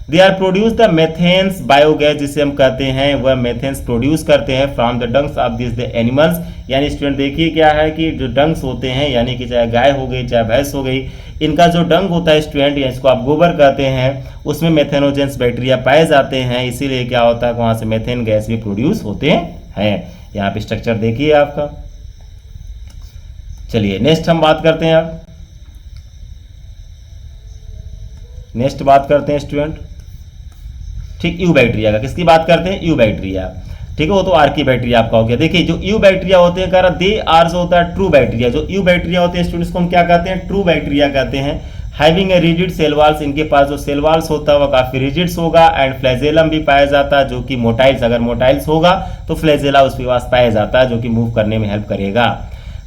They are produce the methanes biogas, जिसे हम कहते हैं वह मेथेन्स प्रोड्यूस करते हैं from the dungs of this the animals. यानी स्टूडेंट देखिए क्या है कि जो डंग्स होते हैं, यानी कि चाहे गाय हो गई चाहे भैंस हो गई, इनका जो डंग होता है स्टूडेंट, या इसको आप गोबर कहते हैं, उसमें मेथेनोजेंस बैक्टीरिया पाए जाते हैं, इसीलिए क्या होता है वहां से मेथेन गैस भी प्रोड्यूस होते हैं। यहाँ पे स्ट्रक्चर देखिए आपका। चलिए नेक्स्ट हम बात करते हैं। अब नेक्स्ट बात करते हैं स्टूडेंट, ठीक, यू बैक्टीरिया का। किसकी बात करते हैं? यू बैक्टीरिया, ठीक है, वो तो आर्की बैक्टीरिया आपका हो गया। देखिए जो यू बैक्टीरिया होते हैं, कह रहा दे आर जो होता है ट्रू बैक्टीरिया। जो यू बैक्टीरिया होते हैं स्टूडेंट्स को हम क्या कहते हैं? ट्रू बैक्टीरिया कहते हैं। Having a rigid cell walls, इनके पास जो सेल वॉल्स होता है वो काफी रिजिड्स होगा। एंड फ्लैजेलम भी पाया जाता है, जो कि मोटाइल्स, अगर मोटाइल्स होगा तो फ्लैजेला उसके पास पाया जाता है, जो कि मूव करने में हेल्प करेगा।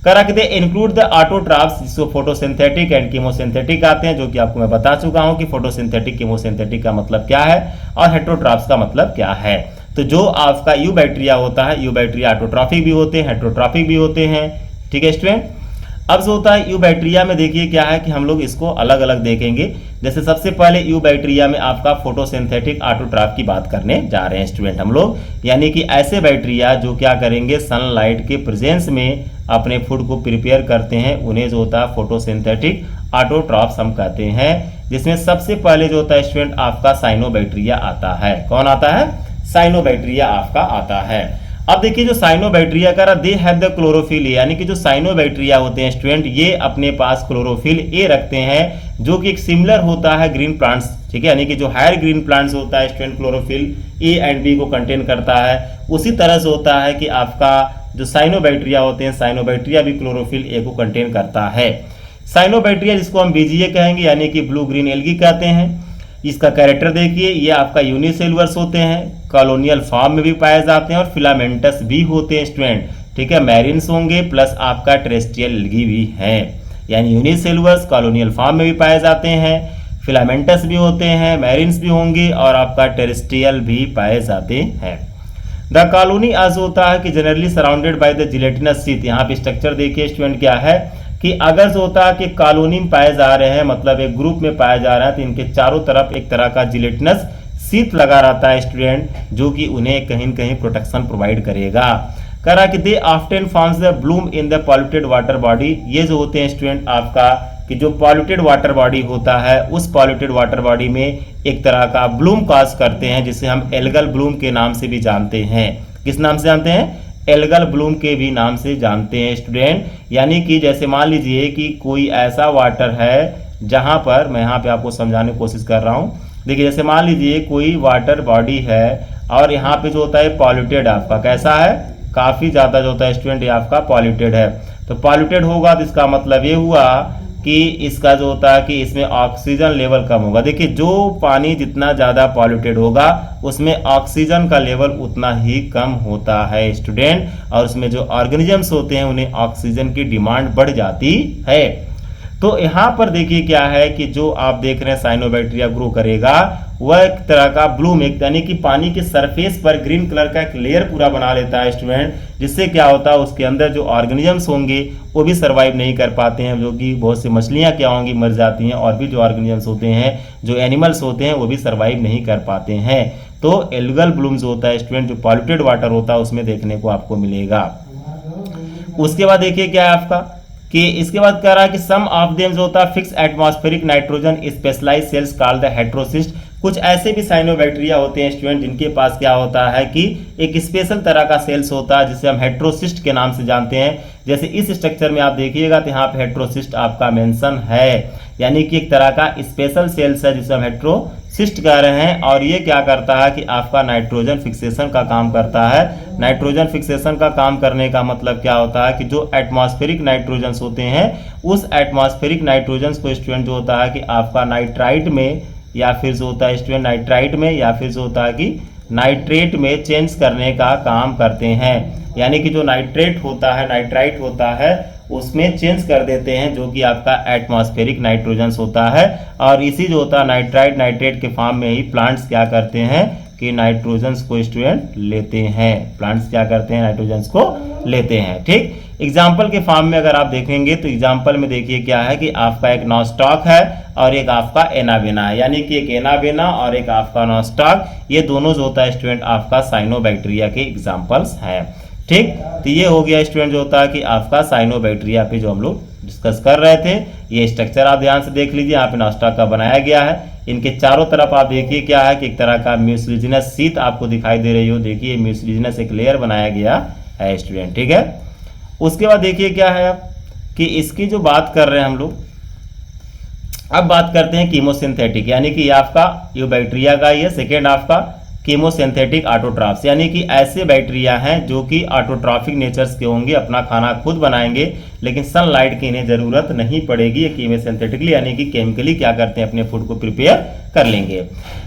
करा के दे इंक्लूड द ऑटोट्राफ्स, जिसको फोटोसिंथेटिक एंड कीमोसिंथेटिक आते हैं, जो कि आपको मैं बता चुका हूं कि फोटोसिंथेटिक कीमोसिंथेटिक का मतलब क्या है और हेटेरोट्राफ्स का मतलब क्या है। तो जो आपका यू बैक्टीरिया होता है, यू बैक्टीरिया ऑटोट्रॉफिक भी होते हैं, हेटेरोट्रॉफिक भी होते हैं, ठीक है स्टूडेंट। अब जो होता है यू बैक्टीरिया में देखिए क्या है कि हम लोग इसको अलग अलग देखेंगे। जैसे सबसे पहले यू बैक्टीरिया में आपका फोटोसिंथेटिक ऑटोट्राफ की बात करने जा रहे हैं स्टूडेंट हम लोग, यानी कि ऐसे बैक्टीरिया जो क्या करेंगे, सनलाइट के प्रेजेंस में अपने फूड को प्रिपेयर करते हैं, उन्हें जो होता है फोटोसिंथेटिक ऑटोट्राफ्स हम कहते हैं। जिसमें सबसे पहले जो होता है स्टूडेंट आपका साइनोबैक्टीरिया आता है। कौन आता है? साइनोबैक्टीरिया आपका आता है। अब देखिए जो साइनोबैक्टीरिया का दे हैव द क्लोरोफिल, यानी कि जो साइनोबैक्टीरिया होते हैं स्टूडेंट ये अपने पास क्लोरोफिल ए रखते हैं, जो कि एक सिमिलर होता है ग्रीन प्लांट्स, ठीक है, यानी कि जो हायर ग्रीन प्लांट्स होता है student chlorophyll A and B को कंटेन करता है, उसी तरह से होता है कि आपका जो साइनोबैक्टीरिया होते हैं, साइनोबैक्टीरिया भी क्लोरोफिल ए को कंटेन करता है। साइनोबैक्टीरिया जिसको हम बीजीए कहेंगे, यानी कि ब्लू ग्रीन एल्गी कहते हैं। इसका कैरेक्टर देखिए, ये आपका यूनिसेलुलर्स होते हैं, कॉलोनियल फॉर्म में भी पाए जाते हैं और फिलामेंटस भी होते हैं स्टूडेंट, ठीक है, मैरिन्स होंगे प्लस आपका टेरेस्ट्रियल एल्गी भी है। यानी यूनिसेलुलर्स कॉलोनियल फॉर्म में भी पाए जाते हैं, फिलामेंटस भी होते हैं, मैरिन्स भी होंगे और आपका टेरेस्ट्रियल भी पाए जाते हैं। द कॉलोनी आज होता है कि generally surrounded by the gelatinous sheath. यहाँ पे स्ट्रक्चर देखिए स्टूडेंट क्या है कि अगर जो होता है कि कॉलोनी में पाए जा रहे हैं, मतलब एक ग्रुप में पाया जा रहा है, तो इनके चारों तरफ एक तरह का जिलेटिनस शीथ लगा रहता है स्टूडेंट, जो कि उन्हें कहीं न कहीं प्रोटेक्शन प्रोवाइड करेगा। करा कि they often forms the bloom in the polluted water body. ये जो होते हैं स्टूडेंट आपका कि जो पॉल्यूटेड वाटर बॉडी होता है, उस पॉल्यूटेड वाटर बॉडी में एक तरह का ब्लूम कॉज करते हैं, जिसे हम एल्गल ब्लूम के नाम से भी जानते हैं। किस नाम से जानते हैं? एल्गल ब्लूम के भी नाम से जानते हैं स्टूडेंट। यानी कि जैसे मान लीजिए कि कोई ऐसा वाटर है जहां पर, मैं यहाँ पे आपको समझाने की कोशिश कर रहा हूँ। देखिए जैसे मान लीजिए कोई वाटर बॉडी है और यहाँ पे जो होता है पॉल्यूटेड, आपका कैसा है, काफ़ी ज़्यादा जो होता है स्टूडेंट ये आपका पॉल्यूटेड है। तो पॉल्यूटेड होगा तो इसका मतलब ये हुआ कि इसका जो होता है कि इसमें ऑक्सीजन लेवल कम होगा। देखिए जो पानी जितना ज़्यादा पॉल्यूटेड होगा उसमें ऑक्सीजन का लेवल उतना ही कम होता है स्टूडेंट, और उसमें जो ऑर्गेनिजम्स होते हैं उन्हें ऑक्सीजन की डिमांड बढ़ जाती है। तो यहाँ पर देखिए क्या है कि जो आप देख रहे हैं साइनोबैक्टीरिया ग्रो करेगा, वह एक तरह का ब्लूम, एक यानी कि पानी की सरफेस पर ग्रीन कलर का एक लेयर पूरा बना लेता है स्टूडेंट, जिससे क्या होता है उसके अंदर जो ऑर्गेनिजम्स होंगे वो भी सर्वाइव नहीं कर पाते हैं, जो कि बहुत सी मछलियाँ क्या होंगी, मर जाती हैं, और भी जो ऑर्गेनिजम्स होते हैं, जो एनिमल्स होते हैं, वो भी सर्वाइव नहीं कर पाते हैं। तो एल्गल ब्लूम जो होता है स्टूडेंट, जो पॉल्यूटेड वाटर होता है उसमें देखने को आपको मिलेगा। उसके बाद देखिए क्या है आपका कि इसके बाद कह रहा है कि सम ऑफ देम जो होता है fix atmospheric nitrogen specialise cells called the heterocyst. कुछ ऐसे भी साइनोबैक्टीरिया होते हैं स्टूडेंट जिनके पास क्या होता है कि एक स्पेशल तरह का सेल्स होता है जिसे हम हेटेरोसिस्ट के नाम से जानते हैं। जैसे इस स्ट्रक्चर में आप देखिएगा तो यहाँ पे हेटेरोसिस्ट आपका मेंशन है, यानी कि एक तरह का स्पेशल सेल्स है जिसे हम हेटेरोसिस्ट सिस्ट कह रहे हैं, और ये क्या करता है कि आपका नाइट्रोजन फिक्सेशन का काम करता है। नाइट्रोजन फिक्सेशन का काम करने का मतलब क्या होता है कि जो एटमॉस्फेरिक नाइट्रोजन्स होते हैं उस एटमॉस्फेरिक नाइट्रोजन्स को स्टूडेंट जो होता है कि आपका नाइट्राइट में या फिर जो होता है स्टूडेंट नाइट्राइट में या फिर जो होता है कि नाइट्रेट में चेंज करने का काम करते हैं। यानी कि जो नाइट्रेट होता है नाइट्राइट होता है उसमें चेंज कर देते हैं जो कि आपका एटमॉस्फेरिक नाइट्रोजन्स होता है, और इसी जो होता है नाइट्राइट नाइट्रेट के फॉर्म में ही प्लांट्स क्या करते हैं कि नाइट्रोजन्स को स्टूडेंट लेते हैं। प्लांट्स क्या करते हैं नाइट्रोजन्स को लेते हैं। ठीक, एग्जाम्पल के फॉर्म में अगर आप देखेंगे तो एग्जाम्पल में देखिए क्या है कि आपका एक नॉस्टॉक है और एक आपका एनाबेना है, यानी कि एक एनाबेना और एक आपका नॉस्टॉक, ये दोनों जो होता है स्टूडेंट आपका साइनोबैक्टीरिया के एग्जाम्पल्स हैं। ठीक, तो ये हो गया स्टूडेंट जो होता है कि आपका साइनोबैक्टीरिया पे जो हम लोग डिस्कस कर रहे थे। ये स्ट्रक्चर आप ध्यान से देख लीजिए, यहाँ पे नॉस्टॉक का बनाया गया है। इनके चारों तरफ आप देखिए क्या है कि एक तरह का म्यूसिलिजिनस शीट आपको दिखाई दे रही हो। देखिए म्यूसिलिजिनस एक लेयर बनाया गया है स्टूडेंट। ठीक है, उसके बाद देखिए क्या है अब कि इसकी जो बात कर रहे हैं हम लोग, अब बात करते हैं कीमोसिंथेटिक, यानी कि आपका ये बैक्टीरिया का ये सेकेंड आपका कीमोसिंथेटिक ऑटोट्रॉफ्स, यानी कि ऐसे बैक्टीरिया हैं जो कि ऑटोट्रॉफिक नेचर्स के होंगे, अपना खाना खुद बनाएंगे लेकिन सनलाइट की इन्हें जरूरत नहीं पड़ेगी। ये कीमोसिंथेटिकली यानी कि केमिकली क्या करते हैं अपने फूड को प्रिपेयर कर लेंगे।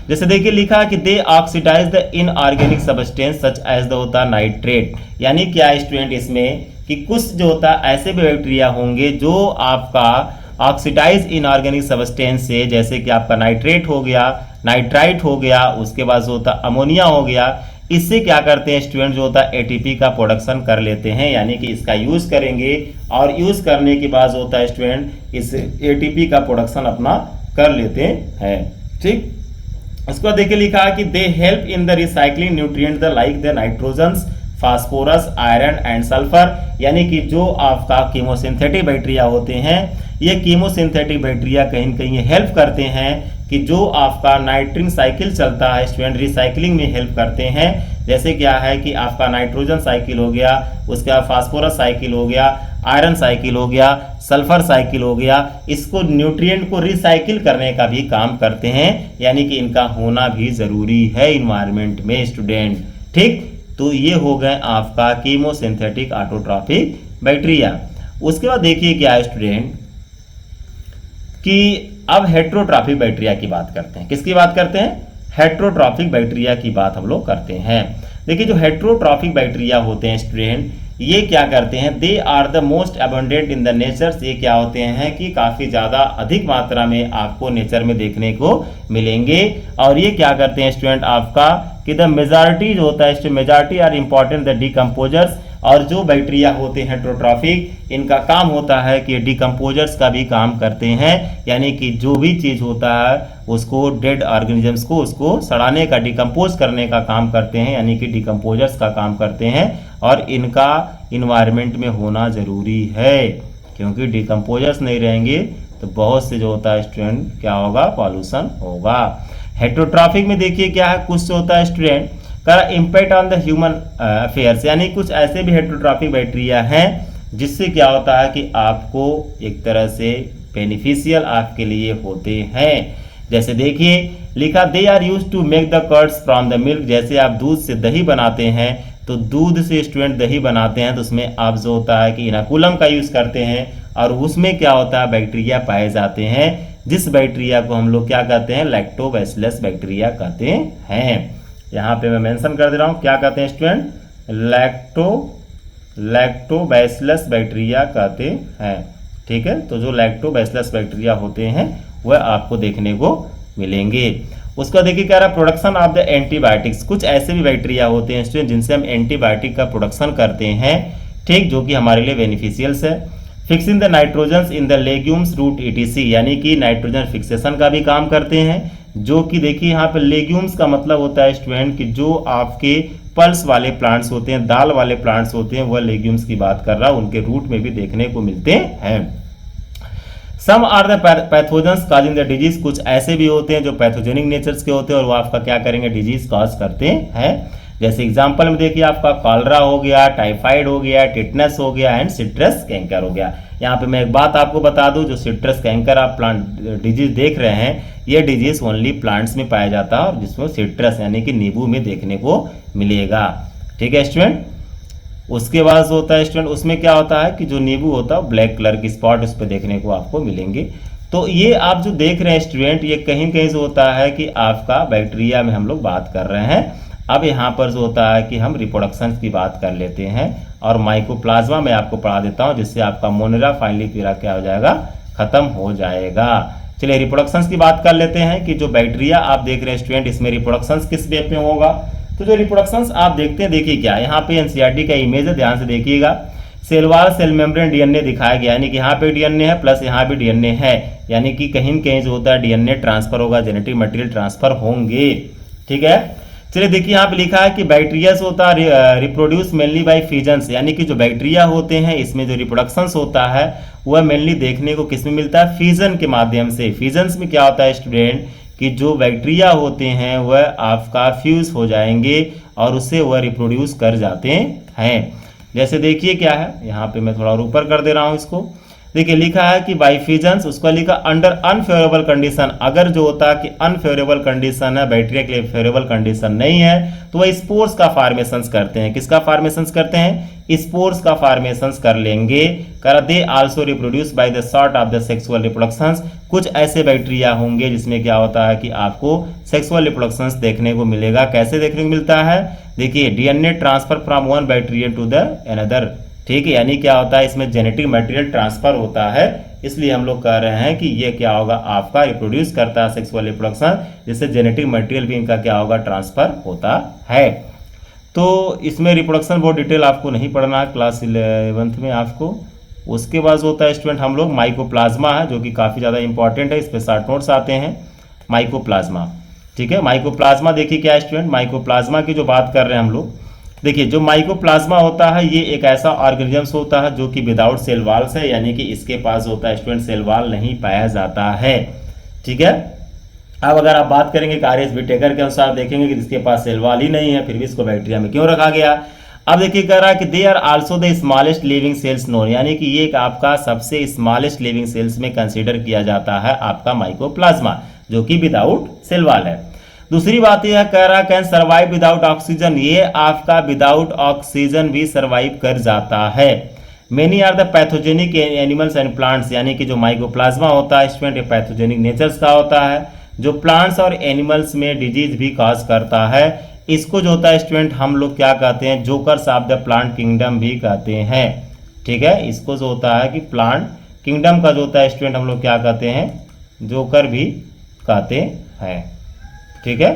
जैसे देखिए लिखा है कि they oxidize the inorganic substance such as the होता नाइट्रेट, यानी क्या स्टूडेंट इसमें कि कुछ जो होता है ऐसे बैक्टीरिया होंगे जो आपका ऑक्सीडाइज इनऑर्गेनिक सब्सटेंस से, जैसे कि आपका नाइट्रेट हो गया, नाइट्राइट हो गया, उसके बाद जो होता अमोनिया हो गया, इससे क्या करते हैं स्टूडेंट जो होता है एटीपी का प्रोडक्शन कर लेते हैं, यानी कि इसका यूज करेंगे और यूज करने के बाद जो होता है स्टूडेंट इस एटीपी का प्रोडक्शन अपना कर लेते हैं। ठीक, इसके बाद देखिए लिखा है कि they help in the recycling nutrient the like the nitrogens, phosphorus, iron and sulphur, यानी कि जो आपका कीमोसिंथेटिक बैक्टीरिया होते हैं ये कीमोसिंथेटिक बैक्टीरिया कहीं न कहीं हेल्प करते हैं कि जो आपका नाइट्रिन साइकिल चलता है स्टूडेंट रिसाइकलिंग में हेल्प करते हैं। जैसे क्या है कि आपका नाइट्रोजन साइकिल हो गया, उसके बाद फास्फोरस साइकिल हो गया, आयरन साइकिल हो गया, सल्फर साइकिल हो गया, इसको न्यूट्रिएंट को रिसाइकिल करने का भी काम करते हैं, यानी कि इनका होना भी जरूरी है इन्वायरमेंट में स्टूडेंट। ठीक, तो ये हो गए आपका कीमोसिंथेटिक ऑटोट्रॉफिक बैक्टीरिया। उसके बाद देखिए क्या है स्टूडेंट कि अब हेट्रोट्रॉफिक बैक्टीरिया की बात करते हैं। किसकी बात करते हैं? हेट्रोट्रॉफिक बैक्टीरिया की बात हम लोग करते हैं। देखिए जो हेट्रोट्रॉफिक बैक्टीरिया होते हैं स्टूडेंट ये क्या करते हैं, they are the most abundant in the nature. ये क्या होते हैं कि काफ़ी ज़्यादा अधिक मात्रा में आपको नेचर में देखने को मिलेंगे। और ये क्या करते हैं स्टूडेंट आपका कि द मेजॉरिटी जो होता है majority are important the decomposers. और जो बैक्टीरिया होते हैं हेट्रोट्रॉफिक इनका काम होता है कि डिकम्पोजर्स का भी काम करते हैं, यानी कि जो भी चीज़ होता है उसको डेड ऑर्गेनिजम्स को उसको सड़ाने का डिकम्पोज करने का काम करते हैं, यानी कि डिकम्पोजर्स का काम करते हैं। और इनका इन्वायरमेंट में होना ज़रूरी है क्योंकि डिकम्पोजर्स नहीं रहेंगे तो बहुत से जो होता है स्टूडेंट क्या होगा, पॉल्यूशन होगा। हेट्रोट्रॉफिक में देखिए क्या है, कुछ जो होता है स्टूडेंट का impact on the human affairs, यानी कुछ ऐसे भी हेट्रोट्रॉफिक बैक्टीरिया हैं जिससे क्या होता है कि आपको एक तरह से बेनिफिशियल आपके लिए होते हैं। जैसे देखिए लिखा they are use to make the curds from the milk. जैसे आप दूध से दही बनाते हैं तो दूध से स्टूडेंट दही बनाते हैं तो उसमें आप जो होता है कि इनाकुलम का यूज़ करते हैं और उसमें क्या होता है बैक्टीरिया पाए जाते हैं, जिस बैक्टीरिया को हम लोग क्या कहते हैं, लैक्टोबैसिलस बैक्टीरिया कहते हैं। यहाँ पे मैं मेंशन कर दे रहा हूँ क्या कहते हैं स्टूडेंट, लैक्टोबैसिलस बैक्टीरिया कहते हैं। ठीक है, तो जो लैक्टोबैसिलस बैक्टीरिया होते हैं वह आपको देखने को मिलेंगे। उसका देखिए क्या रहा, प्रोडक्शन ऑफ द एंटीबायोटिक्स। कुछ ऐसे भी बैक्टीरिया होते हैं स्टूडेंट जिनसे हम एंटीबायोटिक का प्रोडक्शन करते हैं, ठीक, जो कि हमारे लिए बेनिफिशियल्स है। Fixing the nitrogens in the legumes root ETC, यानी कि नाइट्रोजन फिक्सेशन का भी काम करते हैं, जो कि देखिए यहाँ पे लेग्यूम्स का मतलब होता है स्टूडेंट कि जो आपके पल्स वाले प्लांट्स होते हैं, दाल वाले प्लांट्स होते हैं, वह लेग्यूम्स की बात कर रहा हूँ, उनके रूट में भी देखने को मिलते हैं। Some are the pathogens causing the disease. कुछ ऐसे भी होते हैं जो पैथोजेनिक नेचर्स के होते हैं और वो आपका क्या करेंगे, डिजीज कॉज करते हैं। जैसे एग्जाम्पल में देखिए आपका कॉलरा हो गया, टाइफाइड हो गया, टिटनस हो गया एंड सिट्रस कैंकर हो गया। यहाँ पे मैं एक बात आपको बता दूं, जो सिट्रस कैंकर आप प्लांट डिजीज देख रहे हैं, ये डिजीज ओनली प्लांट्स में पाया जाता है और जिसमें सिट्रस यानी कि नींबू में देखने को मिलेगा। ठीक है स्टूडेंट। उसके बाद होता है स्टूडेंट, उसमें क्या होता है कि जो नींबू होता है ब्लैक कलर की स्पॉट उस पर देखने को आपको मिलेंगे। तो ये आप जो देख रहे हैं स्टूडेंट, ये कहीं कहीं से होता है कि आपका बैक्टीरिया में हम लोग बात कर रहे हैं। अब यहाँ पर जो होता है कि हम रिप्रोडक्शन की बात कर लेते हैं और माइकोप्लाज्मा मैं आपको पढ़ा देता हूँ, जिससे आपका मोनेरा फाइनलीपिरा क्या हो जाएगा, खत्म हो जाएगा। चलिए रिप्रोडक्शन की बात कर लेते हैं कि जो बैक्टीरिया आप देख रहे हैं स्टूडेंट, इसमें रिप्रोडक्शन किस वेब में होगा। तो जो रिप्रोडक्शन आप देखते हैं, देखिए क्या यहाँ पे एनसीईआरटी का इमेज है, ध्यान से देखिएगा। Cell wall cell membrane DNA दिखाया गया, यानी कि यहाँ पे डीएनए है प्लस यहाँ भी डीएनए है, यानी कि कहीं कहीं जो होता है डीएनए ट्रांसफर होगा, जेनेटिक मटेरियल ट्रांसफर होंगे। ठीक है। चलिए देखिए यहाँ पे लिखा है कि बैक्टीरिया से होता है रिप्रोड्यूस मेनली बाय फिजन्स, यानी कि जो बैक्टीरिया होते हैं इसमें जो रिप्रोडक्शंस होता है वह मेनली देखने को किसमें मिलता है, फिजन के माध्यम से। फिजन्स में क्या होता है स्टूडेंट कि जो बैक्टीरिया होते हैं वह आपका फ्यूज हो जाएंगे और उससे वह रिप्रोड्यूस कर जाते हैं। जैसे देखिए क्या है, यहाँ पे मैं थोड़ा और ऊपर कर दे रहा हूँ इसको। देखिए लिखा है कि बाई फिजन्स, उसका लिखा अंडर अनफेवरेबल कंडीशन। अगर जो होता है कि अनफेवरेबल कंडीशन है, बैक्टीरिया के लिए फेवरेबल कंडीशन नहीं है, तो वह स्पोर्स का फॉर्मेशन करते हैं। किसका फॉर्मेशन करते हैं, स्पोर्स का फॉर्मेशन कर लेंगे। कर they also reproduce by the sort of the sexual reproductions. कुछ ऐसे बैक्टीरिया होंगे जिसमें क्या होता है कि आपको सेक्सुअल रिप्रोडक्शंस देखने को मिलेगा। कैसे देखने को मिलता है, देखिए DNA transfer from one bacteria to the another. ठीक है, यानी क्या होता है इसमें जेनेटिक मटेरियल ट्रांसफर होता है, इसलिए हम लोग कह रहे हैं कि ये क्या होगा, आपका रिप्रोड्यूस करता है सेक्सुअल रिप्रोडक्शन, जिससे जेनेटिक मटेरियल भी इनका क्या होगा, ट्रांसफर होता है। तो इसमें रिप्रोडक्शन बहुत डिटेल आपको नहीं पढ़ना है क्लास 11th में आपको। उसके बाद होता है स्टूडेंट हम लोग माइकोप्लाज्मा है, जो कि काफ़ी ज़्यादा इंपॉर्टेंट है, इस पर शॉर्ट नोट्स आते हैं। माइकोप्लाज्मा, ठीक है। माइकोप्लाज्मा देखिए क्या है स्टूडेंट, माइकोप्लाज्मा की जो बात कर रहे हैं हम लोग, देखिए जो माइकोप्लाज्मा होता है ये एक ऐसा ऑर्गेनिज्म होता है जो कि विदाउट सेल वॉल्स है, यानी कि इसके पास होता है स्टूडेंट सेल वॉल नहीं पाया जाता है। ठीक है। अब अगर आप बात करेंगे कि आरएस विटेकर के अनुसार देखेंगे कि इसके पास सेल वॉल ही नहीं है, फिर भी इसको बैक्टीरिया में क्यों रखा गया। अब देखिए कह रहा है कि they are also the smallest living cells known, यानी कि ये एक आपका सबसे स्मॉलेस्ट लिविंग सेल्स में कंसीडर किया जाता है आपका माइकोप्लाज्मा, जो कि विदाउट सेल वॉल है। दूसरी बात यह कह रहा है कैन सर्वाइव विदाउट ऑक्सीजन, ये आपका विदाउट ऑक्सीजन भी सर्वाइव कर जाता है। Many are the pathogenic animals and plants, यानी कि जो माइकोप्लाज्मा होता है स्टूडेंट पैथोजेनिक नेचर्स का होता है, जो प्लांट्स और एनिमल्स में डिजीज भी कॉज करता है। इसको जो होता है स्टूडेंट हम लोग क्या कहते हैं, jokers of the plant kingdom भी कहते हैं। ठीक है, इसको जो होता है कि प्लांट किंगडम का जो होता है स्टूडेंट हम लोग क्या कहते हैं, जोकर भी कहते हैं। ठीक है,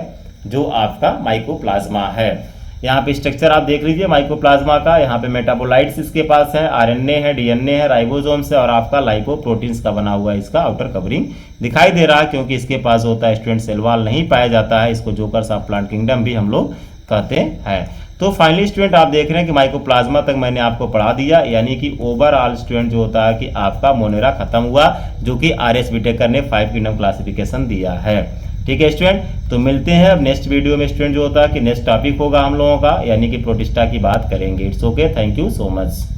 जो आपका माइकोप्लाज्मा है। यहाँ पे स्ट्रक्चर आप देख लीजिए माइकोप्लाज्मा का, यहाँ पे मेटाबोलाइट्स इसके पास है, आरएनए है, डीएनए है, राइबोसोम्स है और आपका लाइपोप्रोटीन्स का बना हुआ इसका आउटर कवरिंग दिखाई दे रहा है, क्योंकि इसके पास होता है स्टूडेंट सेल वॉल नहीं पाया जाता है। इसको जोकर्स ऑफ प्लांट किंगडम भी हम लोग कहते हैं। तो फाइनली स्टूडेंट आप देख रहे हैं कि माइकोप्लाज्मा तक मैंने आपको पढ़ा दिया, यानी कि ओवरऑल स्टूडेंट जो होता है कि आपका मोनेरा खत्म हुआ, जो कि आरएस विटेकर ने 5 किंगडम क्लासिफिकेशन दिया है। ठीक है स्टूडेंट, तो मिलते हैं अब नेक्स्ट वीडियो में स्टूडेंट, जो होता है कि नेक्स्ट टॉपिक होगा हम लोगों का, यानी कि प्रोटिस्टा की बात करेंगे। It's okay, thank you so much.